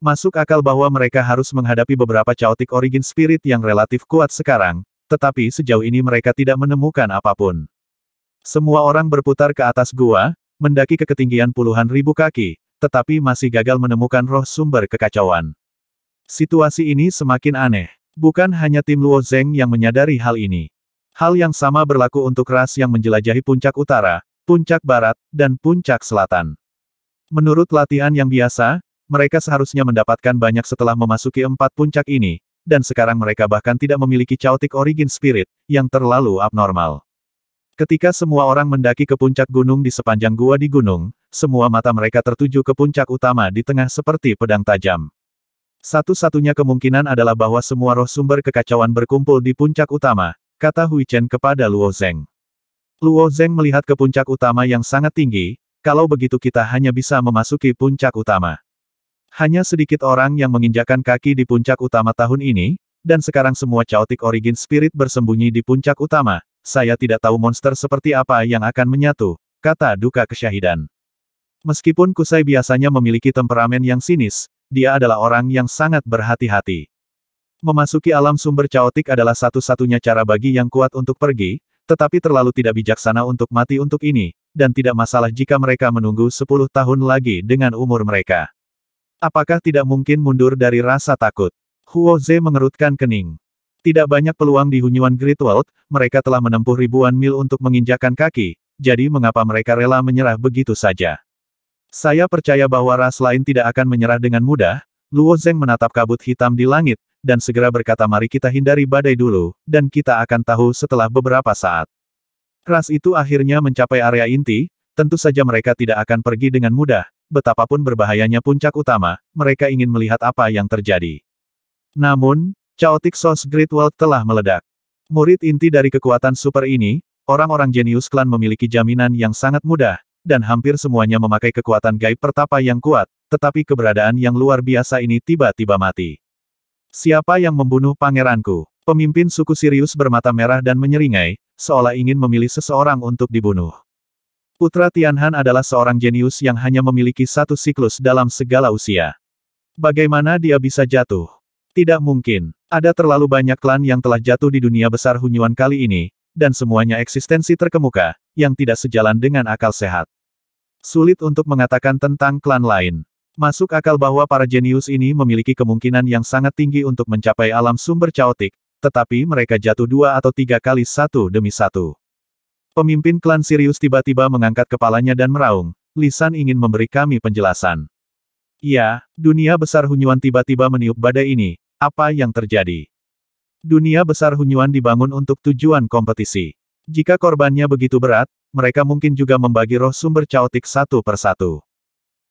Masuk akal bahwa mereka harus menghadapi beberapa Chaotic Origin Spirit yang relatif kuat sekarang, tetapi sejauh ini mereka tidak menemukan apapun. Semua orang berputar ke atas gua, mendaki ke ketinggian puluhan ribu kaki, tetapi masih gagal menemukan roh sumber kekacauan. Situasi ini semakin aneh. Bukan hanya tim Luo Zeng yang menyadari hal ini. Hal yang sama berlaku untuk ras yang menjelajahi puncak utara, puncak barat, dan puncak selatan. Menurut latihan yang biasa, mereka seharusnya mendapatkan banyak setelah memasuki 4 puncak ini, dan sekarang mereka bahkan tidak memiliki Chaotic Origin Spirit, yang terlalu abnormal. Ketika semua orang mendaki ke puncak gunung di sepanjang gua di gunung, semua mata mereka tertuju ke puncak utama di tengah seperti pedang tajam. Satu-satunya kemungkinan adalah bahwa semua roh sumber kekacauan berkumpul di puncak utama, kata Hui Chen kepada Luo Zeng. Luo Zeng melihat ke puncak utama yang sangat tinggi, kalau begitu kita hanya bisa memasuki puncak utama. Hanya sedikit orang yang menginjakan kaki di puncak utama tahun ini, dan sekarang semua Chaotic Origin Spirit bersembunyi di puncak utama. Saya tidak tahu monster seperti apa yang akan menyatu, kata duka kesyahidan. Meskipun Kusai biasanya memiliki temperamen yang sinis, dia adalah orang yang sangat berhati-hati. Memasuki alam sumber Chaotic adalah satu-satunya cara bagi yang kuat untuk pergi, tetapi terlalu tidak bijaksana untuk mati untuk ini, dan tidak masalah jika mereka menunggu 10 tahun lagi dengan umur mereka. Apakah tidak mungkin mundur dari rasa takut? Huo Ze mengerutkan kening. Tidak banyak peluang di Hunyuan Great World, mereka telah menempuh ribuan mil untuk menginjakan kaki, jadi mengapa mereka rela menyerah begitu saja? Saya percaya bahwa ras lain tidak akan menyerah dengan mudah. Luo Zeng menatap kabut hitam di langit, dan segera berkata mari kita hindari badai dulu, dan kita akan tahu setelah beberapa saat. Ras itu akhirnya mencapai area inti, tentu saja mereka tidak akan pergi dengan mudah, betapapun berbahayanya puncak utama, mereka ingin melihat apa yang terjadi. Namun, Chaotic Source Great World telah meledak. Murid inti dari kekuatan super ini, orang-orang jenius klan memiliki jaminan yang sangat mudah, dan hampir semuanya memakai kekuatan gaib pertapa yang kuat, tetapi keberadaan yang luar biasa ini tiba-tiba mati. Siapa yang membunuh pangeranku? Pemimpin suku Sirius bermata merah dan menyeringai, seolah ingin memilih seseorang untuk dibunuh. Putra Tianhan adalah seorang jenius yang hanya memiliki satu siklus dalam segala usia. Bagaimana dia bisa jatuh? Tidak mungkin. Ada terlalu banyak klan yang telah jatuh di dunia besar Hunyuan kali ini, dan semuanya eksistensi terkemuka, yang tidak sejalan dengan akal sehat. Sulit untuk mengatakan tentang klan lain. Masuk akal bahwa para jenius ini memiliki kemungkinan yang sangat tinggi untuk mencapai alam sumber caotik, tetapi mereka jatuh 2 atau 3 kali satu demi satu. Pemimpin klan Sirius tiba-tiba mengangkat kepalanya dan meraung, Lisan ingin memberi kami penjelasan. Ya, dunia besar Hunyuan tiba-tiba meniup badai ini, apa yang terjadi? Dunia besar Hunyuan dibangun untuk tujuan kompetisi. Jika korbannya begitu berat, mereka mungkin juga membagi roh sumber caotik satu per satu.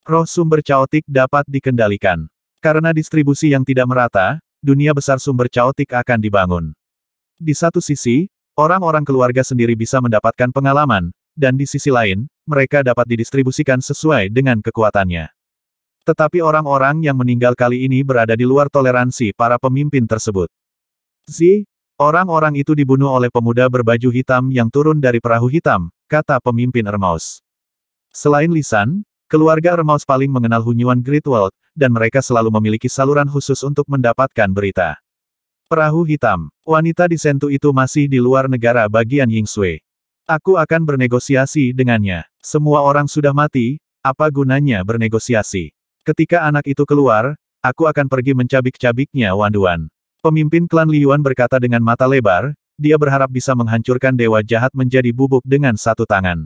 Roh sumber caotik dapat dikendalikan. Karena distribusi yang tidak merata, dunia besar sumber caotik akan dibangun. Di satu sisi, orang-orang keluarga sendiri bisa mendapatkan pengalaman, dan di sisi lain, mereka dapat didistribusikan sesuai dengan kekuatannya. Tetapi orang-orang yang meninggal kali ini berada di luar toleransi para pemimpin tersebut. Orang-orang itu dibunuh oleh pemuda berbaju hitam yang turun dari perahu hitam, kata pemimpin Ermaus. Selain Lisan, keluarga Ermaus paling mengenal Hunyuan Great World, dan mereka selalu memiliki saluran khusus untuk mendapatkan berita. Perahu hitam. Wanita di Sentu itu masih di luar negara bagian Yingsui. Aku akan bernegosiasi dengannya. Semua orang sudah mati, apa gunanya bernegosiasi? Ketika anak itu keluar, aku akan pergi mencabik-cabiknya Wanduan. Pemimpin klan Liyuan berkata dengan mata lebar, dia berharap bisa menghancurkan dewa jahat menjadi bubuk dengan satu tangan.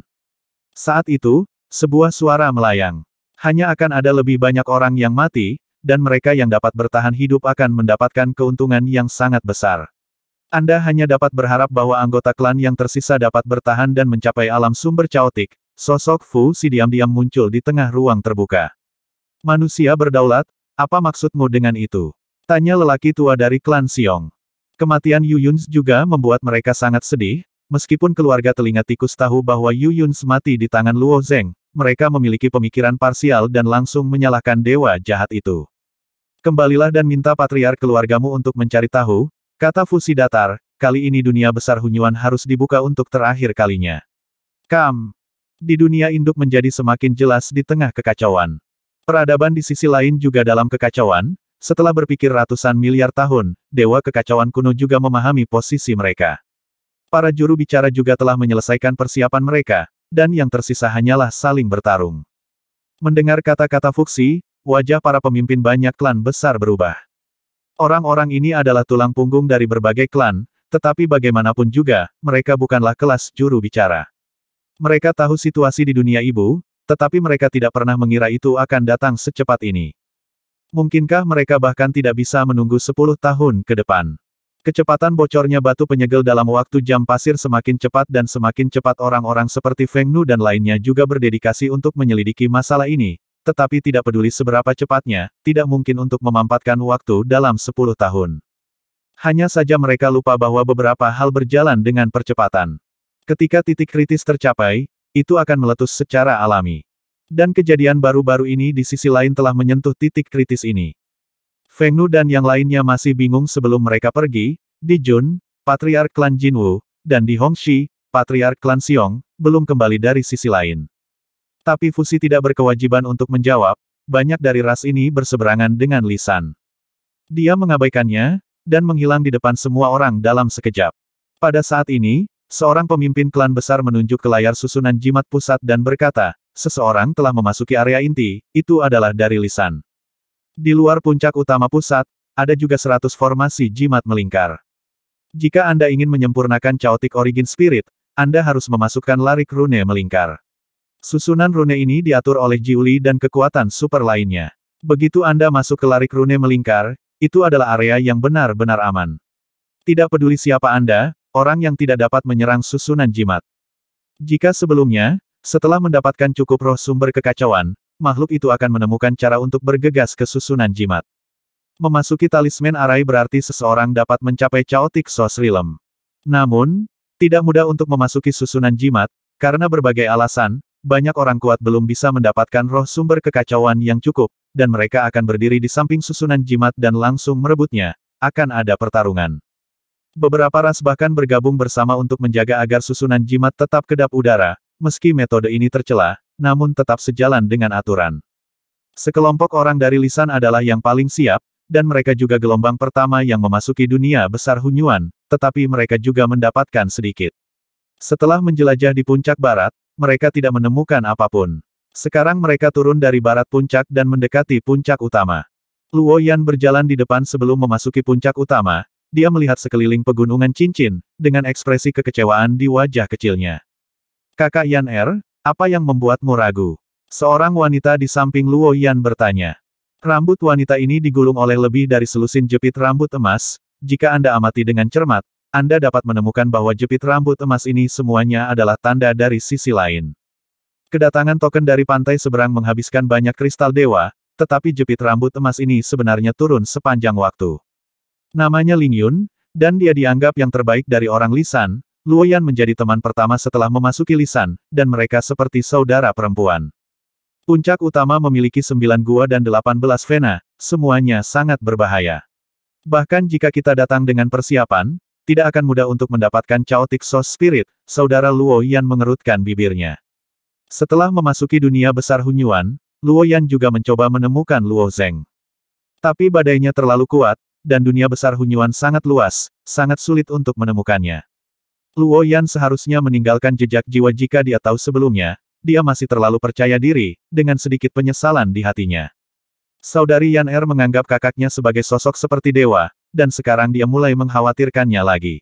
Saat itu, sebuah suara melayang. Hanya akan ada lebih banyak orang yang mati, dan mereka yang dapat bertahan hidup akan mendapatkan keuntungan yang sangat besar. Anda hanya dapat berharap bahwa anggota klan yang tersisa dapat bertahan dan mencapai alam sumber caotik. Sosok Fu Si diam-diam muncul di tengah ruang terbuka. Manusia berdaulat, apa maksudmu dengan itu? Tanya lelaki tua dari klan Xiong. Kematian Yu Yun juga membuat mereka sangat sedih, meskipun keluarga telinga tikus tahu bahwa Yu Yun mati di tangan Luo Zeng, mereka memiliki pemikiran parsial dan langsung menyalahkan dewa jahat itu. Kembalilah dan minta patriark keluargamu untuk mencari tahu, kata Fu Si datar, kali ini dunia besar Hunyuan harus dibuka untuk terakhir kalinya. Di dunia induk menjadi semakin jelas di tengah kekacauan. Peradaban di sisi lain juga dalam kekacauan. Setelah berpikir ratusan miliar tahun, dewa kekacauan kuno juga memahami posisi mereka. Para juru bicara juga telah menyelesaikan persiapan mereka, dan yang tersisa hanyalah saling bertarung. Mendengar kata-kata Fuxi, wajah para pemimpin banyak klan besar berubah. Orang-orang ini adalah tulang punggung dari berbagai klan, tetapi bagaimanapun juga, mereka bukanlah kelas juru bicara. Mereka tahu situasi di dunia ibu, tetapi mereka tidak pernah mengira itu akan datang secepat ini. Mungkinkah mereka bahkan tidak bisa menunggu 10 tahun ke depan? Kecepatan bocornya batu penyegel dalam waktu jam pasir semakin cepat dan semakin cepat orang-orang seperti Feng Nu dan lainnya juga berdedikasi untuk menyelidiki masalah ini, tetapi tidak peduli seberapa cepatnya, tidak mungkin untuk memampatkan waktu dalam 10 tahun. Hanya saja mereka lupa bahwa beberapa hal berjalan dengan percepatan. Ketika titik kritis tercapai, itu akan meletus secara alami. Dan kejadian baru-baru ini di sisi lain telah menyentuh titik kritis ini. Feng Nu dan yang lainnya masih bingung sebelum mereka pergi. Di Jun, patriark klan Jinwu, dan Di Hongxi, patriark klan Xiong, belum kembali dari sisi lain. Tapi Fusi tidak berkewajiban untuk menjawab, banyak dari ras ini berseberangan dengan Lisan. Dia mengabaikannya, dan menghilang di depan semua orang dalam sekejap. Pada saat ini, seorang pemimpin klan besar menunjuk ke layar susunan jimat pusat dan berkata, seseorang telah memasuki area inti, itu adalah dari Lisan. Di luar puncak utama pusat, ada juga 100 formasi jimat melingkar. Jika Anda ingin menyempurnakan Chaotic Origin Spirit, Anda harus memasukkan larik rune melingkar. Susunan rune ini diatur oleh Jiuli dan kekuatan super lainnya. Begitu Anda masuk ke larik rune melingkar, itu adalah area yang benar-benar aman. Tidak peduli siapa Anda, orang yang tidak dapat menyerang susunan jimat. Jika sebelumnya, setelah mendapatkan cukup roh sumber kekacauan, makhluk itu akan menemukan cara untuk bergegas ke susunan jimat. Memasuki talisman arai berarti seseorang dapat mencapai Chaotic Source Realm. Namun, tidak mudah untuk memasuki susunan jimat, karena berbagai alasan, banyak orang kuat belum bisa mendapatkan roh sumber kekacauan yang cukup, dan mereka akan berdiri di samping susunan jimat dan langsung merebutnya. Akan ada pertarungan. Beberapa ras bahkan bergabung bersama untuk menjaga agar susunan jimat tetap kedap udara, meski metode ini tercela, namun tetap sejalan dengan aturan. Sekelompok orang dari Lisan adalah yang paling siap, dan mereka juga gelombang pertama yang memasuki dunia besar Hunyuan, tetapi mereka juga mendapatkan sedikit. Setelah menjelajah di puncak barat, mereka tidak menemukan apapun. Sekarang mereka turun dari barat puncak dan mendekati puncak utama. Luo Yan berjalan di depan sebelum memasuki puncak utama, dia melihat sekeliling pegunungan cincin, dengan ekspresi kekecewaan di wajah kecilnya. Kakak Yan apa yang membuatmu ragu? Seorang wanita di samping Luo Yan bertanya. Rambut wanita ini digulung oleh lebih dari selusin jepit rambut emas, jika Anda amati dengan cermat, Anda dapat menemukan bahwa jepit rambut emas ini semuanya adalah tanda dari sisi lain. Kedatangan token dari pantai seberang menghabiskan banyak kristal dewa, tetapi jepit rambut emas ini sebenarnya turun sepanjang waktu. Namanya Ling Yun, dan dia dianggap yang terbaik dari orang Lisan. Luo Yan menjadi teman pertama setelah memasuki Lisan, dan mereka seperti saudara perempuan. Puncak utama memiliki 9 gua dan 18 vena, semuanya sangat berbahaya. Bahkan jika kita datang dengan persiapan, tidak akan mudah untuk mendapatkan Chaotic Source Spirit, saudara Luo Yan mengerutkan bibirnya. Setelah memasuki dunia besar Hunyuan, Luo Yan juga mencoba menemukan Luo Zeng. Tapi badainya terlalu kuat, dan dunia besar Hunyuan sangat luas, sangat sulit untuk menemukannya. Luo Yan seharusnya meninggalkan jejak jiwa jika dia tahu sebelumnya, dia masih terlalu percaya diri, dengan sedikit penyesalan di hatinya. Saudari Yan menganggap kakaknya sebagai sosok seperti dewa, dan sekarang dia mulai mengkhawatirkannya lagi.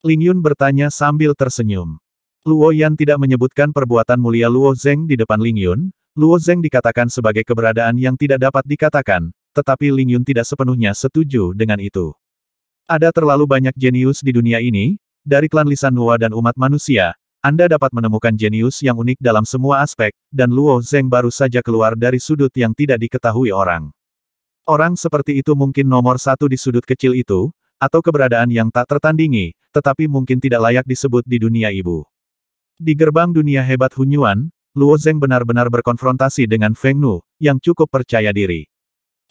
Ling Yun bertanya sambil tersenyum. Luo Yan tidak menyebutkan perbuatan mulia Luo Zeng di depan Ling Yun. Luo Zeng dikatakan sebagai keberadaan yang tidak dapat dikatakan, tetapi Ling Yun tidak sepenuhnya setuju dengan itu. Ada terlalu banyak jenius di dunia ini, dari klan Lisan Nuwa dan umat manusia, Anda dapat menemukan jenius yang unik dalam semua aspek, dan Luo Zeng baru saja keluar dari sudut yang tidak diketahui orang. Orang seperti itu mungkin nomor satu di sudut kecil itu, atau keberadaan yang tak tertandingi, tetapi mungkin tidak layak disebut di dunia ibu. Di gerbang dunia hebat Hunyuan, Luo Zeng benar-benar berkonfrontasi dengan Feng Nu, yang cukup percaya diri.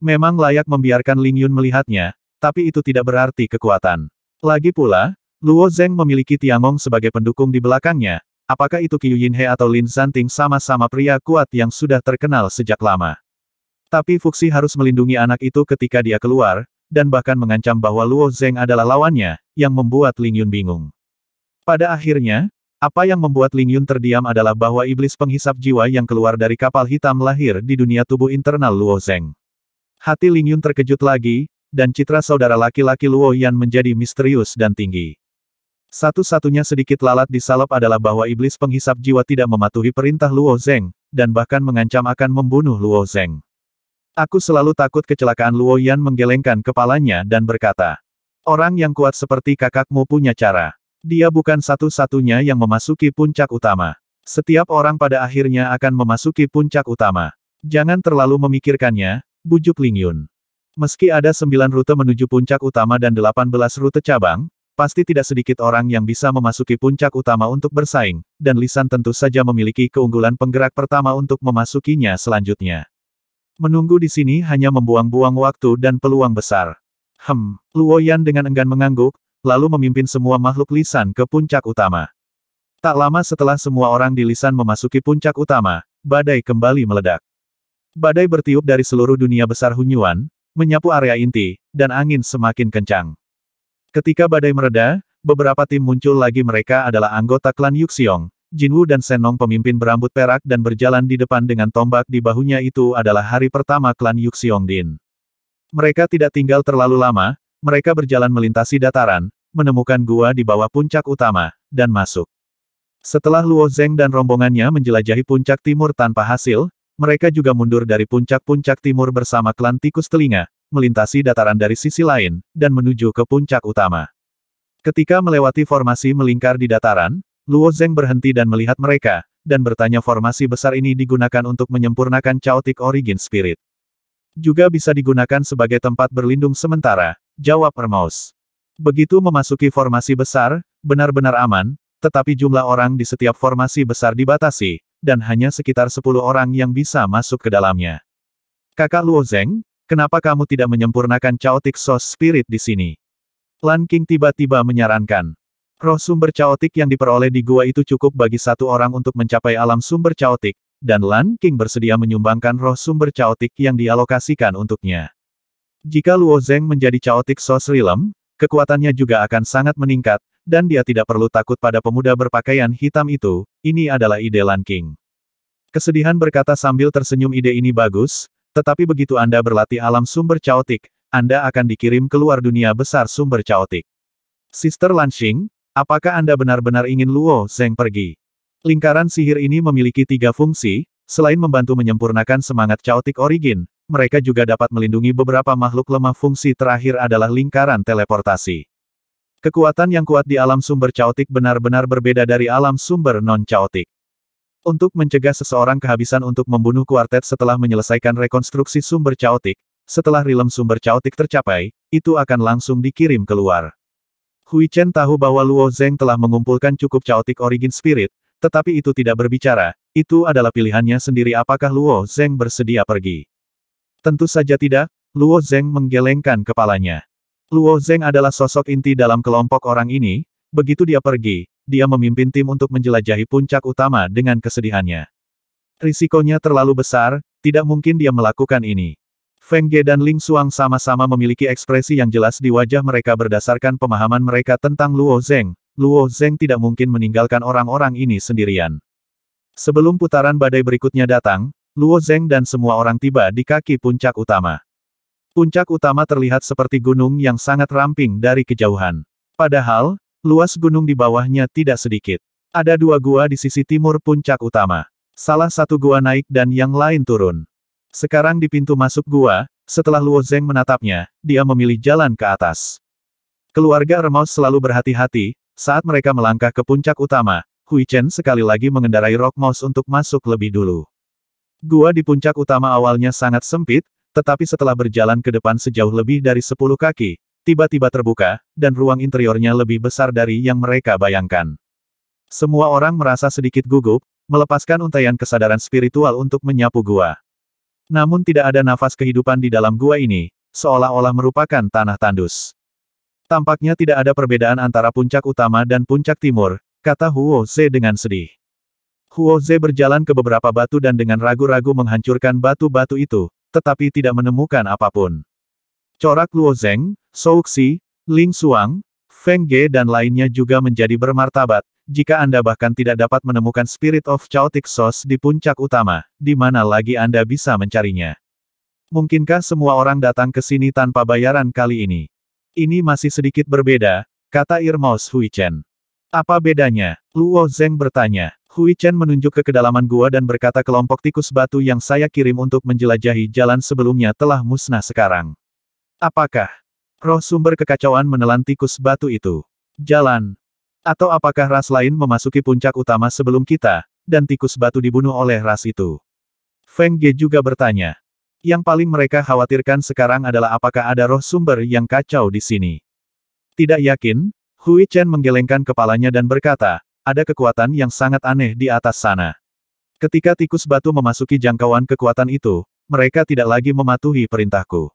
Memang layak membiarkan Ling Yun melihatnya, tapi itu tidak berarti kekuatan. Lagi pula, Luo Zeng memiliki Tiangong sebagai pendukung di belakangnya, apakah itu Qiu Yinhe atau Lin Zanting sama-sama pria kuat yang sudah terkenal sejak lama. Tapi Fuxi harus melindungi anak itu ketika dia keluar, dan bahkan mengancam bahwa Luo Zeng adalah lawannya, yang membuat Ling Yun bingung. Pada akhirnya, apa yang membuat Ling Yun terdiam adalah bahwa iblis penghisap jiwa yang keluar dari kapal hitam lahir di dunia tubuh internal Luo Zeng. Hati Ling Yun terkejut lagi, dan citra saudara laki-laki Luo Yan menjadi misterius dan tinggi. Satu-satunya sedikit lalat di salep adalah bahwa iblis penghisap jiwa tidak mematuhi perintah Luo Zeng, dan bahkan mengancam akan membunuh Luo Zeng. Aku selalu takut kecelakaan. Luo Yan menggelengkan kepalanya dan berkata, orang yang kuat seperti kakakmu punya cara. Dia bukan satu-satunya yang memasuki puncak utama. Setiap orang pada akhirnya akan memasuki puncak utama. Jangan terlalu memikirkannya, bujuk Ling Yun. Meski ada 9 rute menuju puncak utama dan 18 rute cabang, pasti tidak sedikit orang yang bisa memasuki puncak utama untuk bersaing, dan Lisan tentu saja memiliki keunggulan penggerak pertama untuk memasukinya selanjutnya. Menunggu di sini hanya membuang-buang waktu dan peluang besar. Luo Yan dengan enggan mengangguk, lalu memimpin semua makhluk Lisan ke puncak utama. Tak lama setelah semua orang di Lisan memasuki puncak utama, badai kembali meledak. Badai bertiup dari seluruh dunia besar Hunyuan, menyapu area inti, dan angin semakin kencang. Ketika badai mereda, beberapa tim muncul lagi. Mereka adalah anggota klan Yuxiong, Jinwu dan Senong, pemimpin berambut perak dan berjalan di depan dengan tombak di bahunya. Itu adalah hari pertama klan Yuxiong Din. Mereka tidak tinggal terlalu lama, mereka berjalan melintasi dataran, menemukan gua di bawah puncak utama, dan masuk. Setelah Luo Zeng dan rombongannya menjelajahi puncak timur tanpa hasil, mereka juga mundur dari puncak-puncak timur bersama klan tikus telinga, melintasi dataran dari sisi lain, dan menuju ke puncak utama. Ketika melewati formasi melingkar di dataran, Luo Zeng berhenti dan melihat mereka, dan bertanya formasi besar ini digunakan untuk menyempurnakan Chaotic Origin Spirit. Juga bisa digunakan sebagai tempat berlindung sementara, jawab Hermos. Begitu memasuki formasi besar, benar-benar aman, tetapi jumlah orang di setiap formasi besar dibatasi, dan hanya sekitar 10 orang yang bisa masuk ke dalamnya. Kakak Luo Zeng, kenapa kamu tidak menyempurnakan Chaotic Source Spirit di sini? Lan King tiba-tiba menyarankan. Roh sumber Chaotic yang diperoleh di gua itu cukup bagi satu orang untuk mencapai alam sumber Chaotic, dan Lan King bersedia menyumbangkan roh sumber Chaotic yang dialokasikan untuknya. Jika Luo Zeng menjadi Chaotic Source Realm, kekuatannya juga akan sangat meningkat, dan dia tidak perlu takut pada pemuda berpakaian hitam itu. Ini adalah ide Lan King. Kesedihan berkata sambil tersenyum, ide ini bagus, tetapi begitu Anda berlatih alam sumber Chaotic, Anda akan dikirim keluar dunia besar sumber Chaotic. Sister Lanxing, apakah Anda benar-benar ingin Luo Zeng pergi? Lingkaran sihir ini memiliki 3 fungsi, selain membantu menyempurnakan semangat Chaotic Origin, mereka juga dapat melindungi beberapa makhluk lemah. Fungsi terakhir adalah lingkaran teleportasi. Kekuatan yang kuat di alam sumber Chaotic benar-benar berbeda dari alam sumber non-Chaotic. Untuk mencegah seseorang kehabisan untuk membunuh kuartet setelah menyelesaikan rekonstruksi sumber Chaotic, setelah rilem sumber Chaotic tercapai, itu akan langsung dikirim keluar. Hui Chen tahu bahwa Luo Zeng telah mengumpulkan cukup Chaotic Origin Spirit, tetapi itu tidak berbicara, itu adalah pilihannya sendiri. Apakah Luo Zeng bersedia pergi? Tentu saja tidak, Luo Zeng menggelengkan kepalanya. Luo Zeng adalah sosok inti dalam kelompok orang ini, begitu dia pergi, dia memimpin tim untuk menjelajahi puncak utama dengan kesedihannya. Risikonya terlalu besar, tidak mungkin dia melakukan ini. Feng Ge dan Ling Xuang sama-sama memiliki ekspresi yang jelas di wajah mereka berdasarkan pemahaman mereka tentang Luo Zeng. Luo Zeng tidak mungkin meninggalkan orang-orang ini sendirian. Sebelum putaran badai berikutnya datang, Luo Zeng dan semua orang tiba di kaki puncak utama. Puncak utama terlihat seperti gunung yang sangat ramping dari kejauhan. Padahal, luas gunung di bawahnya tidak sedikit. Ada 2 gua di sisi timur puncak utama. Salah satu gua naik dan yang lain turun. Sekarang di pintu masuk gua, setelah Luo Zeng menatapnya, dia memilih jalan ke atas. Keluarga Hermos selalu berhati-hati, saat mereka melangkah ke puncak utama, Hui Chen sekali lagi mengendarai Rock Mouse untuk masuk lebih dulu. Gua di puncak utama awalnya sangat sempit, tetapi setelah berjalan ke depan sejauh lebih dari 10 kaki, tiba-tiba terbuka, dan ruang interiornya lebih besar dari yang mereka bayangkan. Semua orang merasa sedikit gugup, melepaskan untaian kesadaran spiritual untuk menyapu gua. Namun tidak ada nafas kehidupan di dalam gua ini, seolah-olah merupakan tanah tandus. Tampaknya tidak ada perbedaan antara puncak utama dan puncak timur, kata Huo Ze dengan sedih. Huo Ze berjalan ke beberapa batu dan dengan ragu-ragu menghancurkan batu-batu itu, tetapi tidak menemukan apapun. Corak Luo Zeng, Shouxi, Ling Xuang, Feng Ge dan lainnya juga menjadi bermartabat, jika Anda bahkan tidak dapat menemukan Spirit of Chaotic Source di puncak utama, di mana lagi Anda bisa mencarinya? Mungkinkah semua orang datang ke sini tanpa bayaran kali ini? Ini masih sedikit berbeda, kata Irmos Hui Chen. Apa bedanya? Luo Zeng bertanya. Hui Chen menunjuk ke kedalaman gua dan berkata, kelompok tikus batu yang saya kirim untuk menjelajahi jalan sebelumnya telah musnah sekarang. Apakah roh sumber kekacauan menelan tikus batu itu? Jalan? Atau apakah ras lain memasuki puncak utama sebelum kita, dan tikus batu dibunuh oleh ras itu? Feng Ge juga bertanya. Yang paling mereka khawatirkan sekarang adalah apakah ada roh sumber yang kacau di sini. Tidak yakin, Hui Chen menggelengkan kepalanya dan berkata, ada kekuatan yang sangat aneh di atas sana. Ketika tikus batu memasuki jangkauan kekuatan itu, mereka tidak lagi mematuhi perintahku.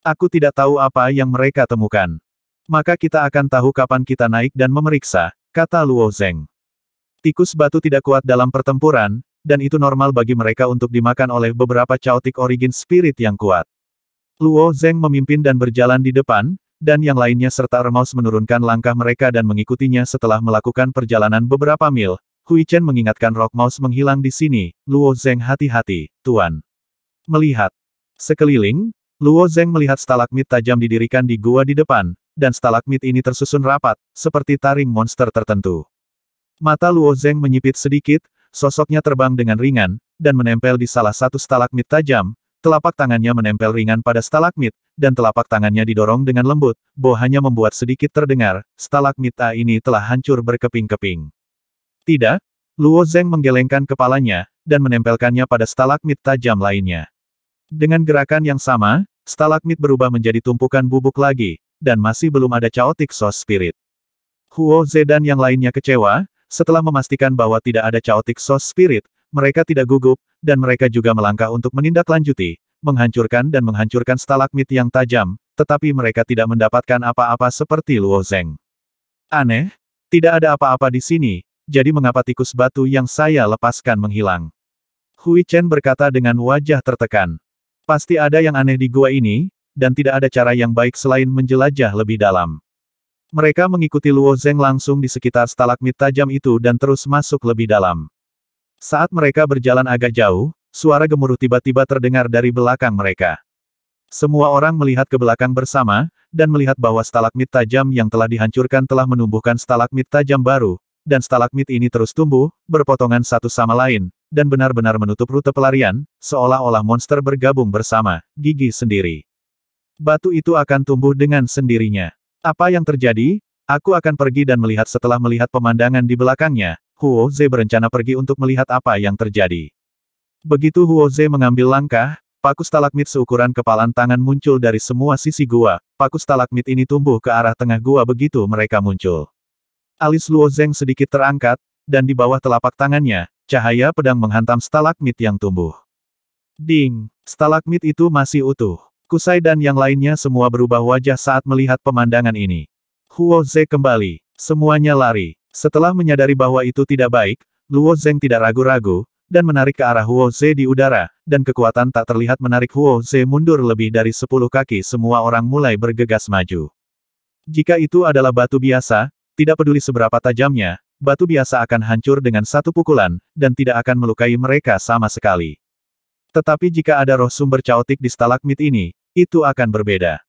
Aku tidak tahu apa yang mereka temukan. Maka kita akan tahu kapan kita naik dan memeriksa, kata Luo Zeng. Tikus batu tidak kuat dalam pertempuran, dan itu normal bagi mereka untuk dimakan oleh beberapa Chaotic Origin Spirit yang kuat. Luo Zeng memimpin dan berjalan di depan, dan yang lainnya serta Hermos menurunkan langkah mereka dan mengikutinya setelah melakukan perjalanan beberapa mil. Hui Chen mengingatkan Rock Mouse menghilang di sini. Luo Zeng, hati-hati, Tuan. Melihat sekeliling, Luo Zeng melihat stalagmit tajam didirikan di gua di depan, dan stalagmit ini tersusun rapat, seperti taring monster tertentu. Mata Luo Zeng menyipit sedikit, sosoknya terbang dengan ringan, dan menempel di salah satu stalagmit tajam. Telapak tangannya menempel ringan pada stalagmit, dan telapak tangannya didorong dengan lembut. Bo hanya membuat sedikit terdengar, stalagmit A ini telah hancur berkeping-keping. Tidak, Luo Zeng menggelengkan kepalanya, dan menempelkannya pada stalagmit tajam lainnya. Dengan gerakan yang sama, stalagmit berubah menjadi tumpukan bubuk lagi, dan masih belum ada Chaotic Source Spirit. Huo Ze dan yang lainnya kecewa, setelah memastikan bahwa tidak ada Chaotic Source Spirit, mereka tidak gugup, dan mereka juga melangkah untuk menindaklanjuti, menghancurkan stalagmit yang tajam, tetapi mereka tidak mendapatkan apa-apa seperti Luo Zeng. Aneh, tidak ada apa-apa di sini, jadi mengapa tikus batu yang saya lepaskan menghilang? Hui Chen berkata dengan wajah tertekan. Pasti ada yang aneh di gua ini, dan tidak ada cara yang baik selain menjelajah lebih dalam. Mereka mengikuti Luo Zeng langsung di sekitar stalagmit tajam itu dan terus masuk lebih dalam. Saat mereka berjalan agak jauh, suara gemuruh tiba-tiba terdengar dari belakang mereka. Semua orang melihat ke belakang bersama, dan melihat bahwa stalagmit tajam yang telah dihancurkan telah menumbuhkan stalagmit tajam baru, dan stalagmit ini terus tumbuh, berpotongan satu sama lain, dan benar-benar menutup rute pelarian, seolah-olah monster bergabung bersama, gigi sendiri. Batu itu akan tumbuh dengan sendirinya. Apa yang terjadi? Aku akan pergi dan melihat. Setelah melihat pemandangan di belakangnya, Huo Ze berencana pergi untuk melihat apa yang terjadi. Begitu Huo Ze mengambil langkah, paku stalagmit seukuran kepalan tangan muncul dari semua sisi gua. Paku stalagmit ini tumbuh ke arah tengah gua begitu mereka muncul. Alis Luo Zeng sedikit terangkat, dan di bawah telapak tangannya, cahaya pedang menghantam stalagmit yang tumbuh. Ding! Stalagmit itu masih utuh. Kusai dan yang lainnya semua berubah wajah saat melihat pemandangan ini. Huo Ze kembali. Semuanya lari. Setelah menyadari bahwa itu tidak baik, Luo Zeng tidak ragu-ragu, dan menarik ke arah Huo Ze di udara, dan kekuatan tak terlihat menarik Huo Ze mundur lebih dari 10 kaki. Semua orang mulai bergegas maju. Jika itu adalah batu biasa, tidak peduli seberapa tajamnya, batu biasa akan hancur dengan satu pukulan, dan tidak akan melukai mereka sama sekali. Tetapi jika ada roh sumber chaotic di stalagmit ini, itu akan berbeda.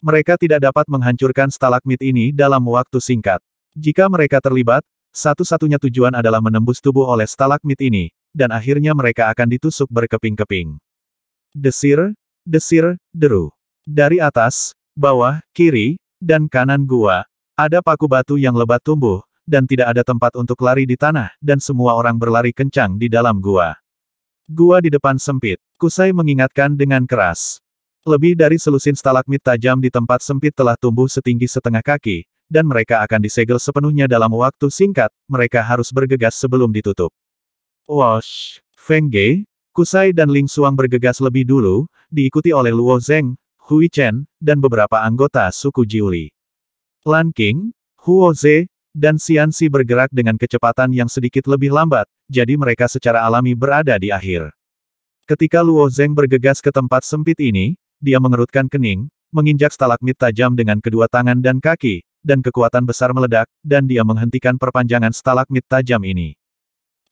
Mereka tidak dapat menghancurkan stalagmit ini dalam waktu singkat. Jika mereka terlibat, satu-satunya tujuan adalah menembus tubuh oleh stalagmit ini, dan akhirnya mereka akan ditusuk berkeping-keping. Desir, desir, deru. Dari atas, bawah, kiri, dan kanan gua, ada paku batu yang lebat tumbuh, dan tidak ada tempat untuk lari di tanah, dan semua orang berlari kencang di dalam gua. Gua di depan sempit. Kusai mengingatkan dengan keras. Lebih dari selusin stalagmit tajam di tempat sempit telah tumbuh setinggi setengah kaki, dan mereka akan disegel sepenuhnya dalam waktu singkat. Mereka harus bergegas sebelum ditutup. Wosh! Feng Ge, Kusai dan Ling Xuang bergegas lebih dulu, diikuti oleh Luo Zeng, Hui Chen, dan beberapa anggota suku Jiuli. Lan Qing, Huo Ze, dan Xian Xi bergerak dengan kecepatan yang sedikit lebih lambat, jadi mereka secara alami berada di akhir. Ketika Luo Zeng bergegas ke tempat sempit ini, dia mengerutkan kening, menginjak stalagmit tajam dengan kedua tangan dan kaki, dan kekuatan besar meledak, dan dia menghentikan perpanjangan stalagmit tajam ini.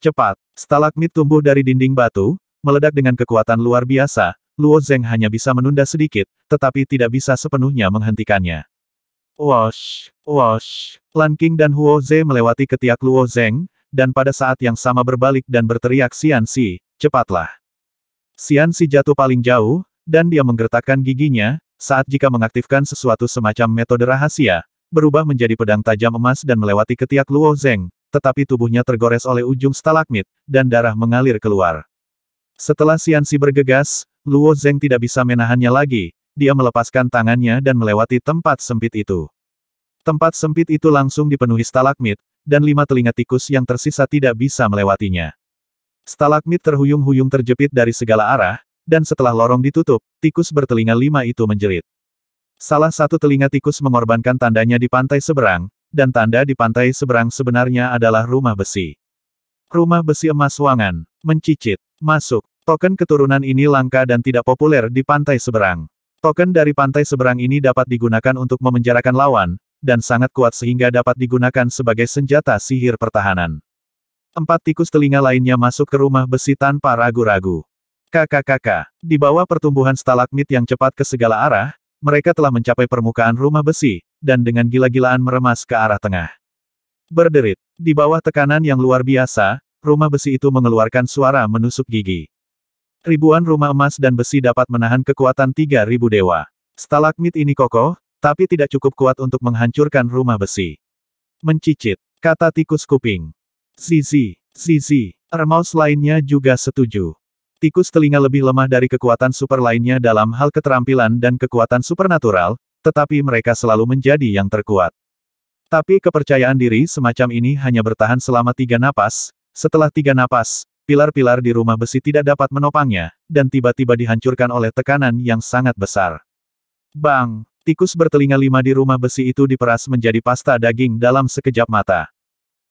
Cepat, stalagmit tumbuh dari dinding batu, meledak dengan kekuatan luar biasa. Luo Zeng hanya bisa menunda sedikit, tetapi tidak bisa sepenuhnya menghentikannya. Wosh! Wosh! Lan Qing dan Huo Ze melewati ketiak Luo Zeng, dan pada saat yang sama berbalik dan berteriak Xian Xi, cepatlah. Xian Xi jatuh paling jauh, dan dia menggertakkan giginya, saat jika mengaktifkan sesuatu semacam metode rahasia, berubah menjadi pedang tajam emas dan melewati ketiak Luo Zeng, tetapi tubuhnya tergores oleh ujung stalagmit, dan darah mengalir keluar. Setelah Xian Xi bergegas, Luo Zeng tidak bisa menahannya lagi, dia melepaskan tangannya dan melewati tempat sempit itu. Tempat sempit itu langsung dipenuhi stalagmit, dan 5 telinga tikus yang tersisa tidak bisa melewatinya. Stalagmit terhuyung-huyung terjepit dari segala arah, dan setelah lorong ditutup, tikus bertelinga 5 itu menjerit. Salah satu telinga tikus mengorbankan tandanya di pantai seberang, dan tanda di pantai seberang sebenarnya adalah rumah besi. Rumah besi emas Wangan, mencicit, masuk. Token keturunan ini langka dan tidak populer di pantai seberang. Token dari pantai seberang ini dapat digunakan untuk memenjarakan lawan, dan sangat kuat sehingga dapat digunakan sebagai senjata sihir pertahanan. 4 tikus telinga lainnya masuk ke rumah besi tanpa ragu-ragu. Kakak-kakak, di bawah pertumbuhan stalagmit yang cepat ke segala arah, mereka telah mencapai permukaan rumah besi, dan dengan gila-gilaan meremas ke arah tengah. Berderit, Di bawah tekanan yang luar biasa, rumah besi itu mengeluarkan suara menusuk gigi. Ribuan rumah emas dan besi dapat menahan kekuatan 3.000 dewa. Stalagmit ini kokoh, tapi tidak cukup kuat untuk menghancurkan rumah besi. Mencicit, kata tikus kuping. Zizi. Ermaus lainnya juga setuju. Tikus telinga lebih lemah dari kekuatan super lainnya dalam hal keterampilan dan kekuatan supernatural, tetapi mereka selalu menjadi yang terkuat. Tapi kepercayaan diri semacam ini hanya bertahan selama 3 napas, setelah 3 napas, pilar-pilar di rumah besi tidak dapat menopangnya, dan tiba-tiba dihancurkan oleh tekanan yang sangat besar. Bang! Tikus bertelinga 5 di rumah besi itu diperas menjadi pasta daging dalam sekejap mata.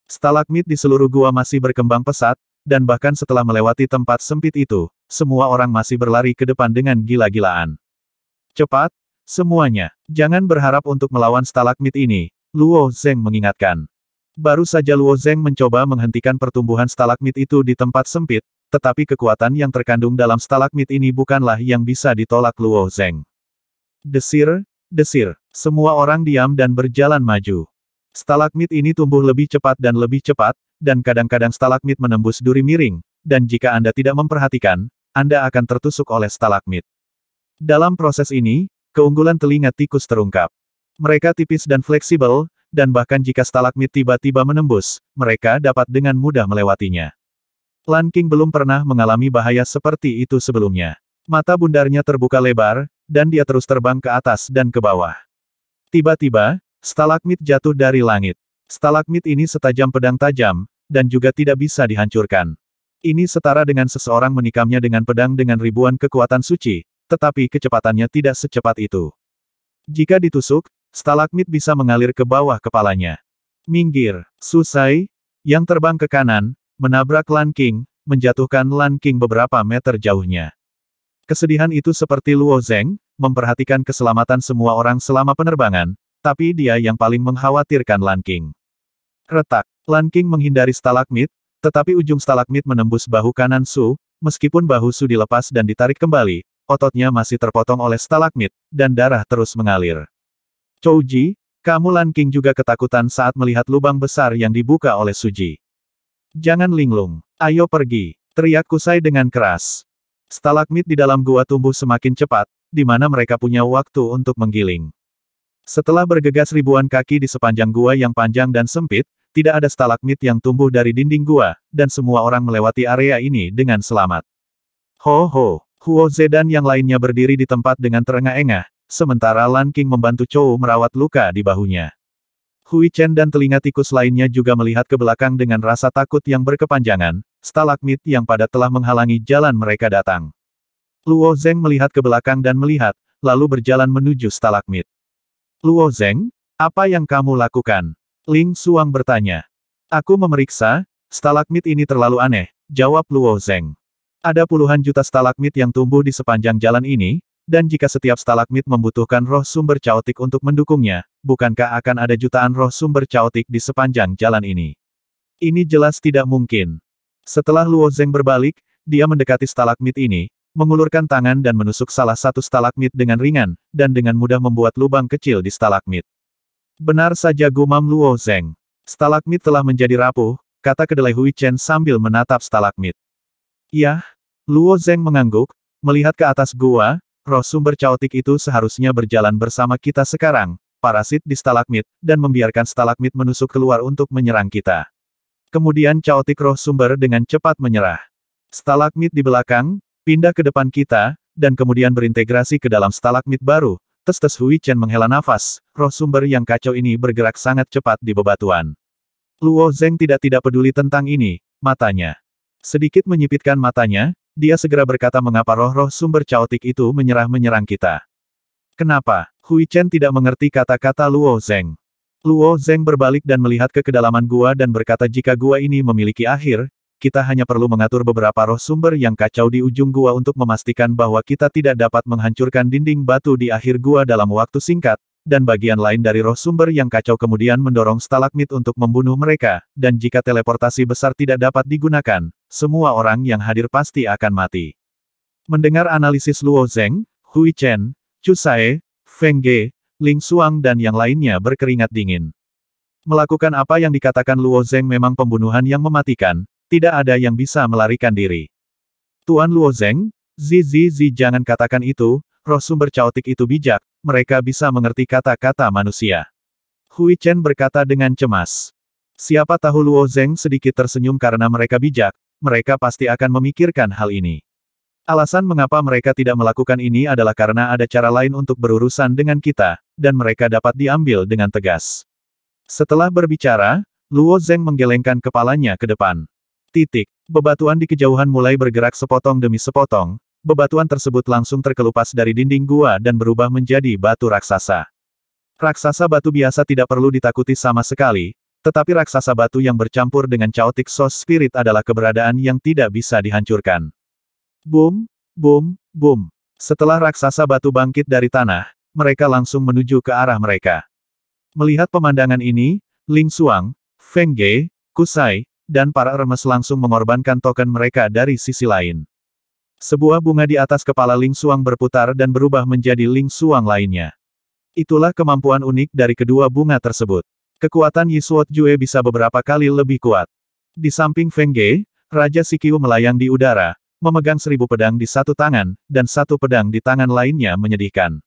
Stalagmit di seluruh gua masih berkembang pesat, dan bahkan setelah melewati tempat sempit itu, semua orang masih berlari ke depan dengan gila-gilaan. Cepat, semuanya, jangan berharap untuk melawan stalagmit ini, Luo Zeng mengingatkan. Baru saja Luo Zeng mencoba menghentikan pertumbuhan stalagmit itu di tempat sempit, tetapi kekuatan yang terkandung dalam stalagmit ini bukanlah yang bisa ditolak Luo Zeng. Desir, semua orang diam dan berjalan maju. Stalagmit ini tumbuh lebih cepat, dan kadang-kadang stalagmit menembus duri miring, dan jika Anda tidak memperhatikan, Anda akan tertusuk oleh stalagmit. Dalam proses ini, keunggulan telinga tikus terungkap. Mereka tipis dan fleksibel, dan bahkan jika stalagmit tiba-tiba menembus, mereka dapat dengan mudah melewatinya. Lan Qing belum pernah mengalami bahaya seperti itu sebelumnya. Mata bundarnya terbuka lebar, dan dia terus terbang ke atas dan ke bawah. Tiba-tiba, stalagmit jatuh dari langit. Stalagmit ini setajam pedang tajam, dan juga tidak bisa dihancurkan. Ini setara dengan seseorang menikamnya dengan pedang dengan ribuan kekuatan suci, tetapi kecepatannya tidak secepat itu. Jika ditusuk, stalagmit bisa mengalir ke bawah kepalanya. Minggir, Susai, yang terbang ke kanan, menabrak Lan Qing, menjatuhkan Lan Qing beberapa meter jauhnya. Kesedihan itu seperti Luo Zeng, memperhatikan keselamatan semua orang selama penerbangan, tapi dia yang paling mengkhawatirkan Lan Qing. Retak, Lan Qing menghindari stalagmit, tetapi ujung stalagmit menembus bahu kanan Su, meskipun bahu Su dilepas dan ditarik kembali, ototnya masih terpotong oleh stalagmit, dan darah terus mengalir. Chouji, kamu Lan Qing juga ketakutan saat melihat lubang besar yang dibuka oleh Suji. Jangan linglung, ayo pergi, teriak Kusai dengan keras. Stalagmit di dalam gua tumbuh semakin cepat, di mana mereka punya waktu untuk menggiling. Setelah bergegas ribuan kaki di sepanjang gua yang panjang dan sempit, tidak ada stalagmit yang tumbuh dari dinding gua, dan semua orang melewati area ini dengan selamat. Ho! Huo Ze dan yang lainnya berdiri di tempat dengan terengah-engah, sementara Lan Qing membantu Chou merawat luka di bahunya. Hui Chen dan telinga tikus lainnya juga melihat ke belakang dengan rasa takut yang berkepanjangan, stalagmit yang padat telah menghalangi jalan mereka datang. Luo Zeng melihat ke belakang dan melihat, lalu berjalan menuju stalagmit. Luo Zeng, apa yang kamu lakukan? Ling Xuang bertanya. Aku memeriksa, stalagmit ini terlalu aneh, jawab Luo Zeng. Ada puluhan juta stalagmit yang tumbuh di sepanjang jalan ini, dan jika setiap stalagmit membutuhkan roh sumber caotik untuk mendukungnya, bukankah akan ada jutaan roh sumber caotik di sepanjang jalan ini? Ini jelas tidak mungkin. Setelah Luo Zeng berbalik, dia mendekati stalagmit ini, mengulurkan tangan dan menusuk salah satu stalagmit dengan ringan, dan dengan mudah membuat lubang kecil di stalagmit. Benar saja gumam Luo Zeng. Stalagmit telah menjadi rapuh, kata kedelai Hui Chen sambil menatap stalagmit. Yah, Luo Zeng mengangguk, melihat ke atas gua, roh sumber caotik itu seharusnya berjalan bersama kita sekarang, parasit di stalagmit, dan membiarkan stalagmit menusuk keluar untuk menyerang kita. Kemudian caotik roh sumber dengan cepat menyerah. Stalagmit di belakang, pindah ke depan kita, dan kemudian berintegrasi ke dalam stalagmit baru. Tes Hui Chen menghela nafas, roh sumber yang kacau ini bergerak sangat cepat di bebatuan. Luo Zeng tidak peduli tentang ini, matanya. Sedikit menyipitkan matanya, dia segera berkata mengapa roh-roh sumber caotik itu menyerang kita. Kenapa? Hui Chen tidak mengerti kata-kata Luo Zeng. Luo Zeng berbalik dan melihat ke kedalaman gua dan berkata jika gua ini memiliki akhir, kita hanya perlu mengatur beberapa roh sumber yang kacau di ujung gua untuk memastikan bahwa kita tidak dapat menghancurkan dinding batu di akhir gua dalam waktu singkat, dan bagian lain dari roh sumber yang kacau kemudian mendorong stalagmit untuk membunuh mereka, dan jika teleportasi besar tidak dapat digunakan, semua orang yang hadir pasti akan mati. Mendengar analisis Luo Zeng, Hui Chen, Chu Sae, Feng Ge, Ling Xuang dan yang lainnya berkeringat dingin. Melakukan apa yang dikatakan Luo Zeng memang pembunuhan yang mematikan, tidak ada yang bisa melarikan diri. Tuan Luo Zeng, Zi, jangan katakan itu, roh sumber caotik itu bijak, mereka bisa mengerti kata-kata manusia. Hui Chen berkata dengan cemas. Siapa tahu Luo Zeng sedikit tersenyum karena mereka bijak, mereka pasti akan memikirkan hal ini. Alasan mengapa mereka tidak melakukan ini adalah karena ada cara lain untuk berurusan dengan kita, dan mereka dapat diambil dengan tegas. Setelah berbicara, Luo Zeng menggelengkan kepalanya ke depan. Bebatuan di kejauhan mulai bergerak sepotong demi sepotong, bebatuan tersebut langsung terkelupas dari dinding gua dan berubah menjadi batu raksasa. Raksasa batu biasa tidak perlu ditakuti sama sekali, tetapi raksasa batu yang bercampur dengan Chaotic Source Spirit adalah keberadaan yang tidak bisa dihancurkan. Boom, boom, boom. Setelah raksasa batu bangkit dari tanah, mereka langsung menuju ke arah mereka. Melihat pemandangan ini, Ling Xuang, Feng Ge, Kusai, dan para remes langsung mengorbankan token mereka dari sisi lain. Sebuah bunga di atas kepala Ling Xuang berputar dan berubah menjadi Ling Xuang lainnya. Itulah kemampuan unik dari kedua bunga tersebut. Kekuatan Yisuot Jue bisa beberapa kali lebih kuat. Di samping Feng Ge, Raja Sikiu melayang di udara, memegang 1000 pedang di satu tangan, dan satu pedang di tangan lainnya menyedihkan.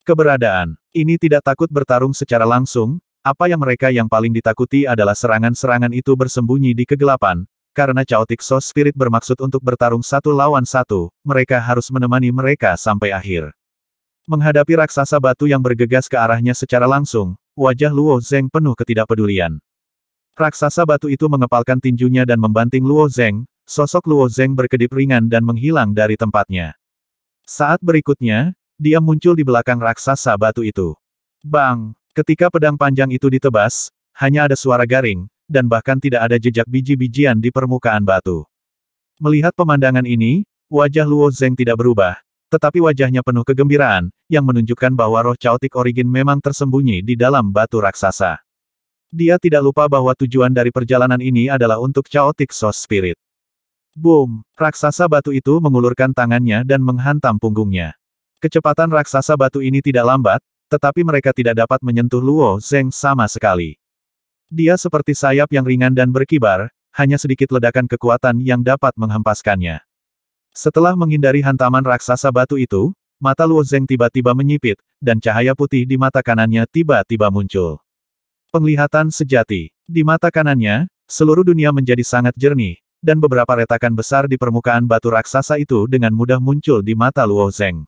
Keberadaan ini tidak takut bertarung secara langsung, apa yang mereka yang paling ditakuti adalah serangan-serangan itu bersembunyi di kegelapan, karena Chaotic Source Spirit bermaksud untuk bertarung satu lawan satu, mereka harus menemani mereka sampai akhir. Menghadapi raksasa batu yang bergegas ke arahnya secara langsung, wajah Luo Zeng penuh ketidakpedulian. Raksasa batu itu mengepalkan tinjunya dan membanting Luo Zeng, sosok Luo Zeng berkedip ringan dan menghilang dari tempatnya. Saat berikutnya, dia muncul di belakang raksasa batu itu. Bang! Ketika pedang panjang itu ditebas, hanya ada suara garing, dan bahkan tidak ada jejak biji-bijian di permukaan batu. Melihat pemandangan ini, wajah Luo Zeng tidak berubah, tetapi wajahnya penuh kegembiraan, yang menunjukkan bahwa roh Chaotic Origin memang tersembunyi di dalam batu raksasa. Dia tidak lupa bahwa tujuan dari perjalanan ini adalah untuk Chaotic Source Spirit. Boom! Raksasa batu itu mengulurkan tangannya dan menghantam punggungnya. Kecepatan raksasa batu ini tidak lambat, tetapi mereka tidak dapat menyentuh Luo Zeng sama sekali. Dia seperti sayap yang ringan dan berkibar, hanya sedikit ledakan kekuatan yang dapat menghempaskannya. Setelah menghindari hantaman raksasa batu itu, mata Luo Zeng tiba-tiba menyipit, dan cahaya putih di mata kanannya tiba-tiba muncul. Penglihatan sejati. Di mata kanannya, seluruh dunia menjadi sangat jernih, dan beberapa retakan besar di permukaan batu raksasa itu dengan mudah muncul di mata Luo Zeng.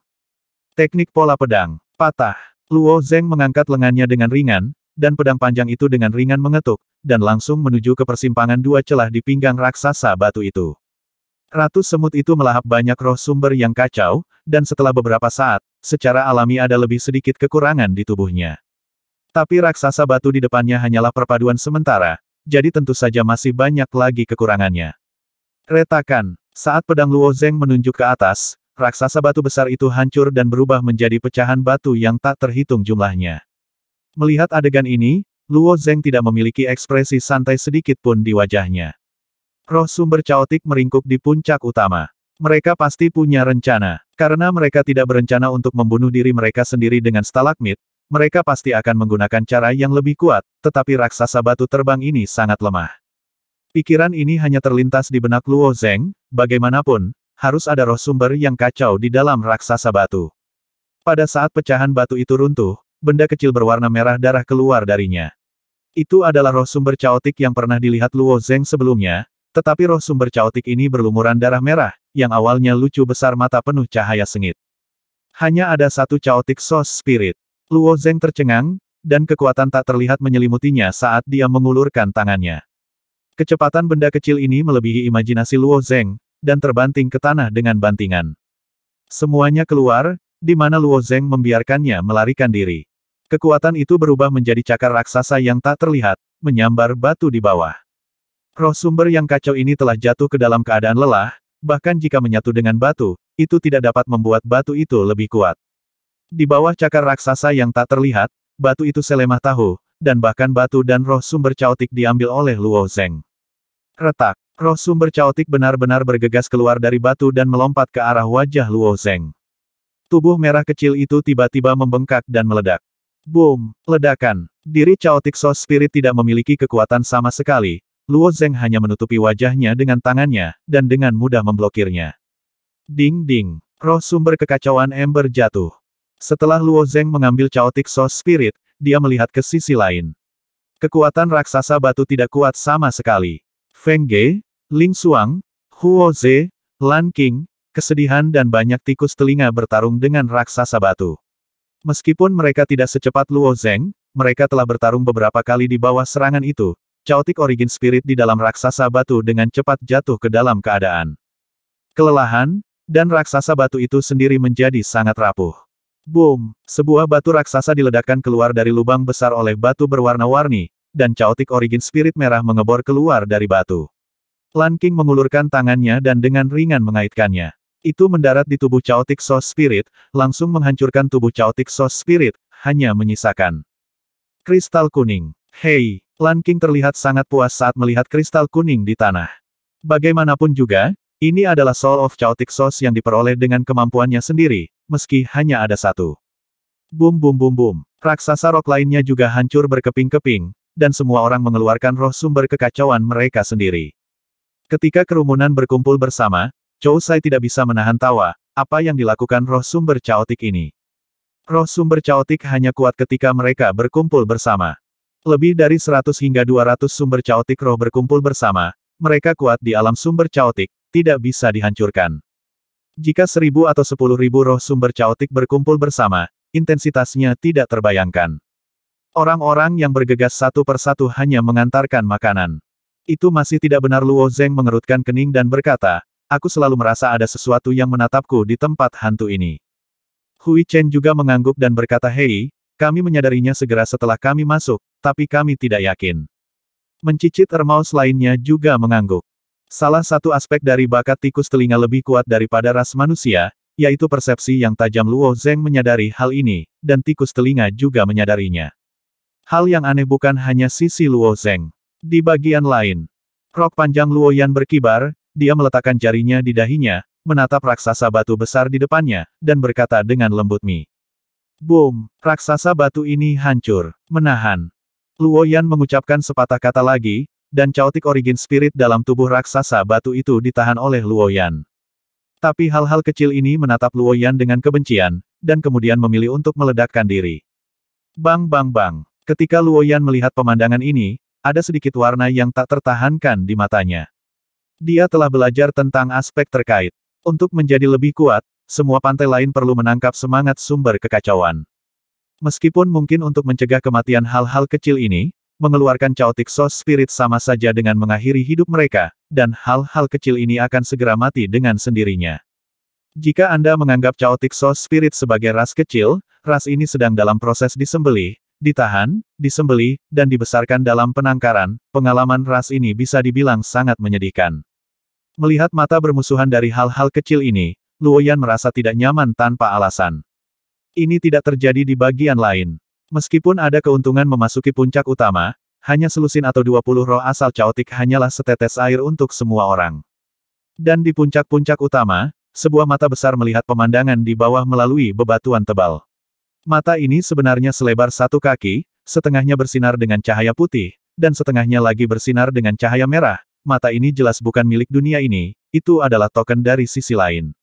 Teknik pola pedang. Patah. Luo Zeng mengangkat lengannya dengan ringan, dan pedang panjang itu dengan ringan mengetuk, dan langsung menuju ke persimpangan dua celah di pinggang raksasa batu itu. Ratu semut itu melahap banyak roh sumber yang kacau, dan setelah beberapa saat, secara alami ada lebih sedikit kekurangan di tubuhnya. Tapi raksasa batu di depannya hanyalah perpaduan sementara, jadi tentu saja masih banyak lagi kekurangannya. Retakan. Saat pedang Luo Zeng menunjuk ke atas, raksasa batu besar itu hancur dan berubah menjadi pecahan batu yang tak terhitung jumlahnya. Melihat adegan ini, Luo Zeng tidak memiliki ekspresi santai sedikit pun di wajahnya. Roh sumber caotik meringkuk di puncak utama. Mereka pasti punya rencana. Karena mereka tidak berencana untuk membunuh diri mereka sendiri dengan stalagmit, mereka pasti akan menggunakan cara yang lebih kuat, tetapi raksasa batu terbang ini sangat lemah. Pikiran ini hanya terlintas di benak Luo Zeng, bagaimanapun, harus ada roh sumber yang kacau di dalam raksasa batu. Pada saat pecahan batu itu runtuh, benda kecil berwarna merah darah keluar darinya. Itu adalah roh sumber caotik yang pernah dilihat Luo Zeng sebelumnya, tetapi roh sumber caotik ini berlumuran darah merah, yang awalnya lucu besar mata penuh cahaya sengit. Hanya ada satu Chaotic Source Spirit. Luo Zeng tercengang, dan kekuatan tak terlihat menyelimutinya saat dia mengulurkan tangannya. Kecepatan benda kecil ini melebihi imajinasi Luo Zeng, dan terbanting ke tanah dengan bantingan. Semuanya keluar, di mana Luo Zeng membiarkannya melarikan diri. Kekuatan itu berubah menjadi cakar raksasa yang tak terlihat, menyambar batu di bawah. Roh sumber yang kacau ini telah jatuh ke dalam keadaan lelah, bahkan jika menyatu dengan batu, itu tidak dapat membuat batu itu lebih kuat. Di bawah cakar raksasa yang tak terlihat, batu itu selemah tahu, dan bahkan batu dan roh sumber caotik diambil oleh Luo Zeng. Retak. Roh sumber caotik benar-benar bergegas keluar dari batu dan melompat ke arah wajah Luo Zeng. Tubuh merah kecil itu tiba-tiba membengkak dan meledak. Boom! Ledakan. Diri Chaotic Soul Spirit tidak memiliki kekuatan sama sekali. Luo Zeng hanya menutupi wajahnya dengan tangannya, dan dengan mudah memblokirnya. Ding ding. Roh sumber kekacauan Ember jatuh. Setelah Luo Zeng mengambil Chaotic Soul Spirit, dia melihat ke sisi lain. Kekuatan raksasa batu tidak kuat sama sekali. Feng Ge, Ling Xuang, Huo Ze, Lan Qing, kesedihan dan banyak tikus telinga bertarung dengan raksasa batu. Meskipun mereka tidak secepat Luo Zeng, mereka telah bertarung beberapa kali di bawah serangan itu. Chaotic Origin Spirit di dalam raksasa batu dengan cepat jatuh ke dalam keadaan kelelahan, dan raksasa batu itu sendiri menjadi sangat rapuh. Boom! Sebuah batu raksasa diledakkan keluar dari lubang besar oleh batu berwarna-warni, dan Chaotic Origin Spirit merah mengebor keluar dari batu. Lan Qing mengulurkan tangannya dan dengan ringan mengaitkannya. Itu mendarat di tubuh Chaotic Soul Spirit, langsung menghancurkan tubuh Chaotic Soul Spirit, hanya menyisakan kristal kuning. Hei! Lan Qing terlihat sangat puas saat melihat kristal kuning di tanah. Bagaimanapun juga, ini adalah Soul of Chaotic Souls yang diperoleh dengan kemampuannya sendiri, meski hanya ada satu. Boom boom boom boom. Raksasa rock lainnya juga hancur berkeping-keping, dan semua orang mengeluarkan roh sumber kekacauan mereka sendiri. Ketika kerumunan berkumpul bersama, Chou Sai tidak bisa menahan tawa, apa yang dilakukan roh sumber Chaotic ini. Roh sumber Chaotic hanya kuat ketika mereka berkumpul bersama. Lebih dari 100 hingga 200 sumber Chaotic roh berkumpul bersama, mereka kuat di alam sumber Chaotic, tidak bisa dihancurkan. Jika 1000 atau 10.000 roh sumber Chaotic berkumpul bersama, intensitasnya tidak terbayangkan. Orang-orang yang bergegas satu persatu hanya mengantarkan makanan. Itu masih tidak benar. Luo Zeng mengerutkan kening dan berkata, aku selalu merasa ada sesuatu yang menatapku di tempat hantu ini. Hui Chen juga mengangguk dan berkata, hei, kami menyadarinya segera setelah kami masuk, tapi kami tidak yakin. Mencicit Ermaus lainnya juga mengangguk. Salah satu aspek dari bakat tikus telinga lebih kuat daripada ras manusia, yaitu persepsi yang tajam. Luo Zeng menyadari hal ini, dan tikus telinga juga menyadarinya. Hal yang aneh bukan hanya sisi Luo Zeng. Di bagian lain, rok panjang Luo Yan berkibar, dia meletakkan jarinya di dahinya, menatap raksasa batu besar di depannya, dan berkata dengan lembut mi. Boom! Raksasa batu ini hancur. Menahan. Luo Yan mengucapkan sepatah kata lagi, dan Chaotic Origin Spirit dalam tubuh raksasa batu itu ditahan oleh Luo Yan. Tapi hal-hal kecil ini menatap Luo Yan dengan kebencian, dan kemudian memilih untuk meledakkan diri. Bang bang bang. Ketika Luo Yan melihat pemandangan ini, ada sedikit warna yang tak tertahankan di matanya. Dia telah belajar tentang aspek terkait. Untuk menjadi lebih kuat, semua pantai lain perlu menangkap semangat sumber kekacauan. Meskipun mungkin untuk mencegah kematian hal-hal kecil ini, mengeluarkan Chaotic Soul Spirit sama saja dengan mengakhiri hidup mereka, dan hal-hal kecil ini akan segera mati dengan sendirinya. Jika Anda menganggap Chaotic Soul Spirit sebagai ras kecil, ras ini sedang dalam proses disembelih, ditahan, disembelih, dan dibesarkan dalam penangkaran, pengalaman ras ini bisa dibilang sangat menyedihkan. Melihat mata bermusuhan dari hal-hal kecil ini, Luo Yan merasa tidak nyaman tanpa alasan. Ini tidak terjadi di bagian lain. Meskipun ada keuntungan memasuki puncak utama, hanya selusin atau 20 roh asal Chaotic hanyalah setetes air untuk semua orang. Dan di puncak-puncak utama, sebuah mata besar melihat pemandangan di bawah melalui bebatuan tebal. Mata ini sebenarnya selebar 1 kaki, setengahnya bersinar dengan cahaya putih, dan setengahnya lagi bersinar dengan cahaya merah. Mata ini jelas bukan milik dunia ini, itu adalah token dari sisi lain.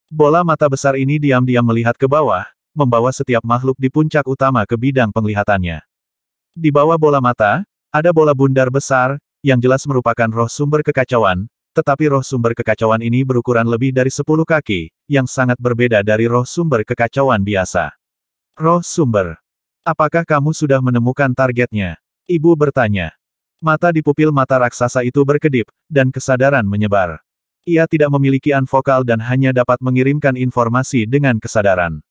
Bola mata besar ini diam-diam melihat ke bawah, membawa setiap makhluk di puncak utama ke bidang penglihatannya. Di bawah bola mata, ada bola bundar besar, yang jelas merupakan roh sumber kekacauan, tetapi roh sumber kekacauan ini berukuran lebih dari 10 kaki, yang sangat berbeda dari roh sumber kekacauan biasa. Roh sumber. Apakah kamu sudah menemukan targetnya? Ibu bertanya. Mata di pupil mata raksasa itu berkedip, dan kesadaran menyebar. Ia tidak memiliki unvokal dan hanya dapat mengirimkan informasi dengan kesadaran.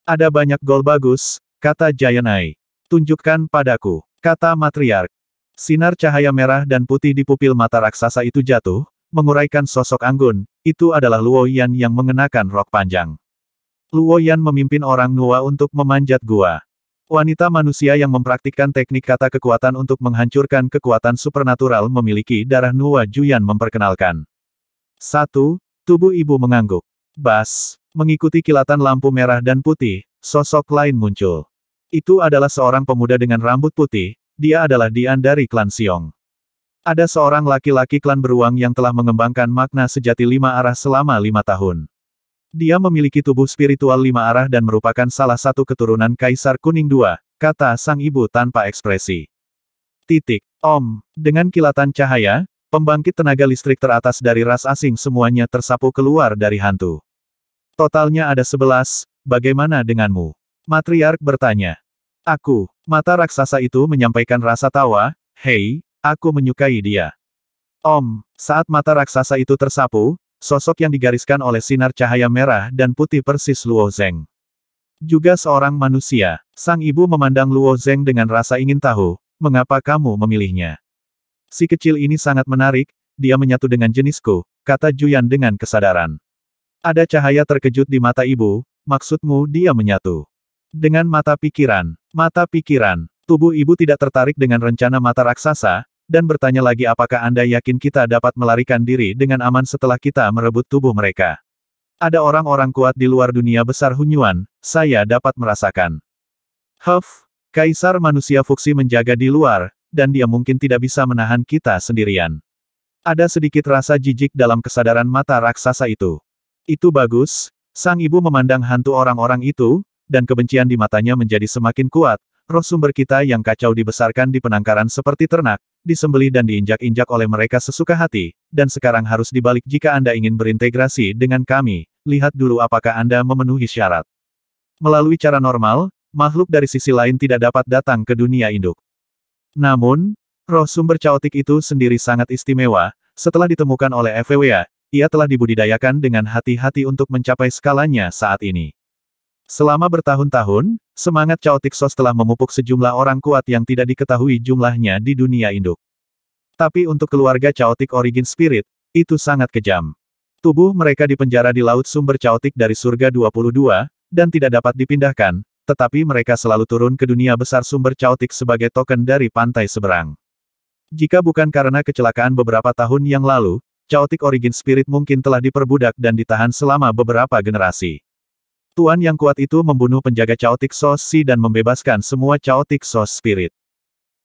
Ada banyak gol bagus, kata Giant Eye. Tunjukkan padaku, kata matriark. Sinar cahaya merah dan putih di pupil mata raksasa itu jatuh, menguraikan sosok anggun, itu adalah Luo Yan yang mengenakan rok panjang. Luo Yan memimpin orang Nuwa untuk memanjat gua. Wanita manusia yang mempraktikkan teknik kata kekuatan untuk menghancurkan kekuatan supernatural memiliki darah Nuwa Juyan memperkenalkan. 1. Tubuh ibu mengangguk. Bas. Mengikuti kilatan lampu merah dan putih, sosok lain muncul. Itu adalah seorang pemuda dengan rambut putih, dia adalah Dian dari klan Xiong. Ada seorang laki-laki klan beruang yang telah mengembangkan makna sejati 5 arah selama 5 tahun. Dia memiliki tubuh spiritual 5 arah dan merupakan salah satu keturunan Kaisar Kuning II, kata sang ibu tanpa ekspresi. Om, dengan kilatan cahaya, pembangkit tenaga listrik teratas dari ras asing semuanya tersapu keluar dari hantu. Totalnya ada 11, bagaimana denganmu? Matriark bertanya. Mata raksasa itu menyampaikan rasa tawa, hei, aku menyukai dia. Om, saat mata raksasa itu tersapu, sosok yang digariskan oleh sinar cahaya merah dan putih persis Luo Zeng. Juga seorang manusia, sang ibu memandang Luo Zeng dengan rasa ingin tahu, mengapa kamu memilihnya? Si kecil ini sangat menarik, dia menyatu dengan jenisku, kata Juyan dengan kesadaran. Ada cahaya terkejut di mata ibu, maksudmu dia menyatu. Dengan mata pikiran, tubuh ibu tidak tertarik dengan rencana mata raksasa, dan bertanya lagi apakah Anda yakin kita dapat melarikan diri dengan aman setelah kita merebut tubuh mereka. Ada orang-orang kuat di luar dunia besar Hunyuan, saya dapat merasakan. Kaisar manusia Fuxi menjaga di luar, dan dia mungkin tidak bisa menahan kita sendirian. Ada sedikit rasa jijik dalam kesadaran mata raksasa itu. Itu bagus, sang ibu memandang hantu orang-orang itu, dan kebencian di matanya menjadi semakin kuat, roh sumber kita yang kacau dibesarkan di penangkaran seperti ternak, disembelih dan diinjak-injak oleh mereka sesuka hati, dan sekarang harus dibalik jika Anda ingin berintegrasi dengan kami, lihat dulu apakah Anda memenuhi syarat. Melalui cara normal, makhluk dari sisi lain tidak dapat datang ke dunia induk. Namun, roh sumber caotik itu sendiri sangat istimewa, setelah ditemukan oleh FWA, ia telah dibudidayakan dengan hati-hati untuk mencapai skalanya saat ini. Selama bertahun-tahun, semangat Chaotic Sos telah memupuk sejumlah orang kuat yang tidak diketahui jumlahnya di dunia induk. Tapi untuk keluarga Chaotic Origin Spirit, itu sangat kejam. Tubuh mereka dipenjara di laut sumber Chaotic dari surga 22, dan tidak dapat dipindahkan, tetapi mereka selalu turun ke dunia besar sumber Chaotic sebagai token dari pantai seberang. Jika bukan karena kecelakaan beberapa tahun yang lalu, Chaotic Origin Spirit mungkin telah diperbudak dan ditahan selama beberapa generasi. Tuan yang kuat itu membunuh penjaga Chaotic Sos Si dan membebaskan semua Chaotic Sos Spirit.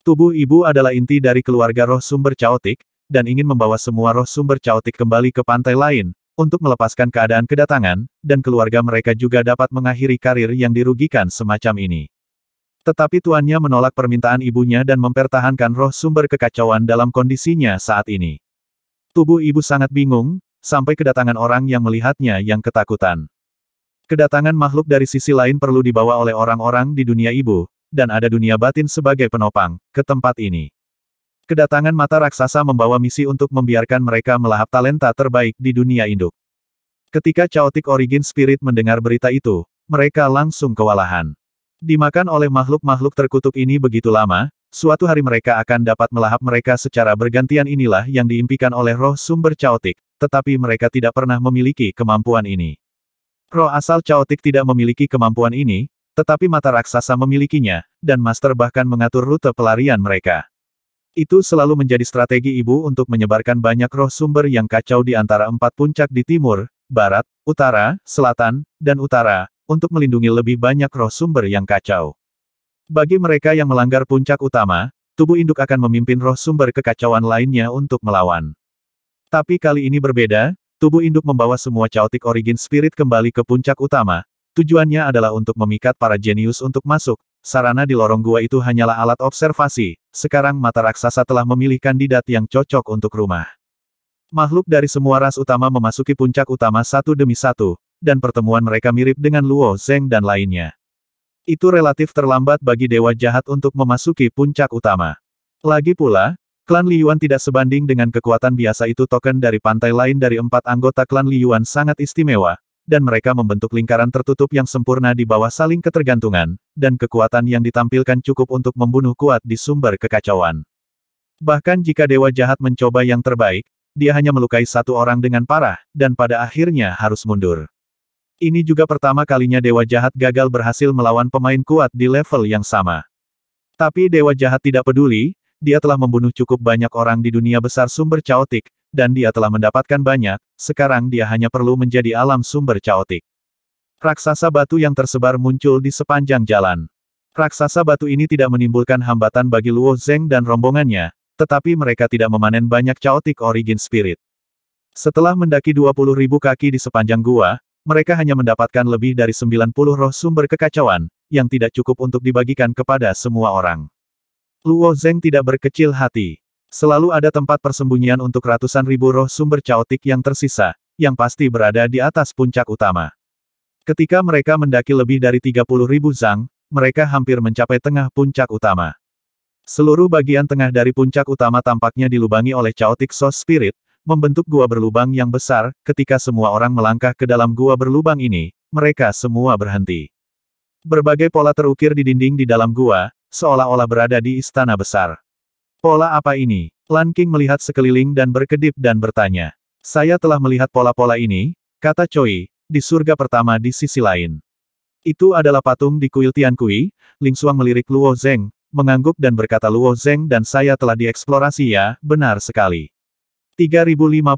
Tubuh ibu adalah inti dari keluarga roh sumber Chaotic, dan ingin membawa semua roh sumber Chaotic kembali ke pantai lain, untuk melepaskan keadaan kedatangan, dan keluarga mereka juga dapat mengakhiri karir yang dirugikan semacam ini. Tetapi tuannya menolak permintaan ibunya dan mempertahankan roh sumber kekacauan dalam kondisinya saat ini. Tubuh ibu sangat bingung, sampai kedatangan orang yang melihatnya yang ketakutan. Kedatangan makhluk dari sisi lain perlu dibawa oleh orang-orang di dunia ibu, dan ada dunia batin sebagai penopang, ke tempat ini. Kedatangan mata raksasa membawa misi untuk membiarkan mereka melahap talenta terbaik di dunia induk. Ketika Chaotic Origin Spirit mendengar berita itu, mereka langsung kewalahan. Dimakan oleh makhluk-makhluk terkutuk ini begitu lama, suatu hari mereka akan dapat melahap mereka secara bergantian inilah yang diimpikan oleh roh sumber Chaotic, tetapi mereka tidak pernah memiliki kemampuan ini. Roh asal Chaotic tidak memiliki kemampuan ini, tetapi mata raksasa memilikinya, dan Master bahkan mengatur rute pelarian mereka. Itu selalu menjadi strategi ibu untuk menyebarkan banyak roh sumber yang kacau di antara 4 puncak di timur, barat, utara, selatan, dan utara, untuk melindungi lebih banyak roh sumber yang kacau. Bagi mereka yang melanggar puncak utama, tubuh induk akan memimpin roh sumber kekacauan lainnya untuk melawan. Tapi kali ini berbeda. Tubuh induk membawa semua Chaotic Origin Spirit kembali ke puncak utama. Tujuannya adalah untuk memikat para jenius untuk masuk. Sarana di lorong gua itu hanyalah alat observasi. Sekarang mata raksasa telah memilih kandidat yang cocok untuk rumah. Makhluk dari semua ras utama memasuki puncak utama satu demi satu, dan pertemuan mereka mirip dengan Luo Zeng dan lainnya. Itu relatif terlambat bagi dewa jahat untuk memasuki puncak utama. Lagi pula, klan Liyuan tidak sebanding dengan kekuatan biasa itu. Token dari pantai lain dari 4 anggota klan Liyuan sangat istimewa, dan mereka membentuk lingkaran tertutup yang sempurna di bawah saling ketergantungan, dan kekuatan yang ditampilkan cukup untuk membunuh kuat di sumber kekacauan. Bahkan jika dewa jahat mencoba yang terbaik, dia hanya melukai satu orang dengan parah, dan pada akhirnya harus mundur. Ini juga pertama kalinya dewa jahat gagal berhasil melawan pemain kuat di level yang sama. Tapi dewa jahat tidak peduli. Dia telah membunuh cukup banyak orang di dunia besar sumber Chaotic, dan dia telah mendapatkan banyak, sekarang dia hanya perlu menjadi alam sumber Chaotic. Raksasa batu yang tersebar muncul di sepanjang jalan. Raksasa batu ini tidak menimbulkan hambatan bagi Luo Zeng dan rombongannya, tetapi mereka tidak memanen banyak Chaotic Origin Spirit. Setelah mendaki 20.000 kaki di sepanjang gua, mereka hanya mendapatkan lebih dari 90 roh sumber kekacauan, yang tidak cukup untuk dibagikan kepada semua orang. Luo Zeng tidak berkecil hati. Selalu ada tempat persembunyian untuk ratusan ribu roh sumber Chaotic yang tersisa, yang pasti berada di atas puncak utama. Ketika mereka mendaki lebih dari 30.000 zang, mereka hampir mencapai tengah puncak utama. Seluruh bagian tengah dari puncak utama tampaknya dilubangi oleh Chaotic Source Spirit, membentuk gua berlubang yang besar. Ketika semua orang melangkah ke dalam gua berlubang ini, mereka semua berhenti. Berbagai pola terukir di dinding di dalam gua, seolah-olah berada di istana besar. Pola apa ini? Lan King melihat sekeliling dan berkedip dan bertanya. Saya telah melihat pola-pola ini, kata Choi, di surga pertama di sisi lain. Itu adalah patung di kuil Tiankui. Ling Xuang melirik Luo Zeng, mengangguk dan berkata Luo Zeng dan saya telah dieksplorasi ya, benar sekali. 3050.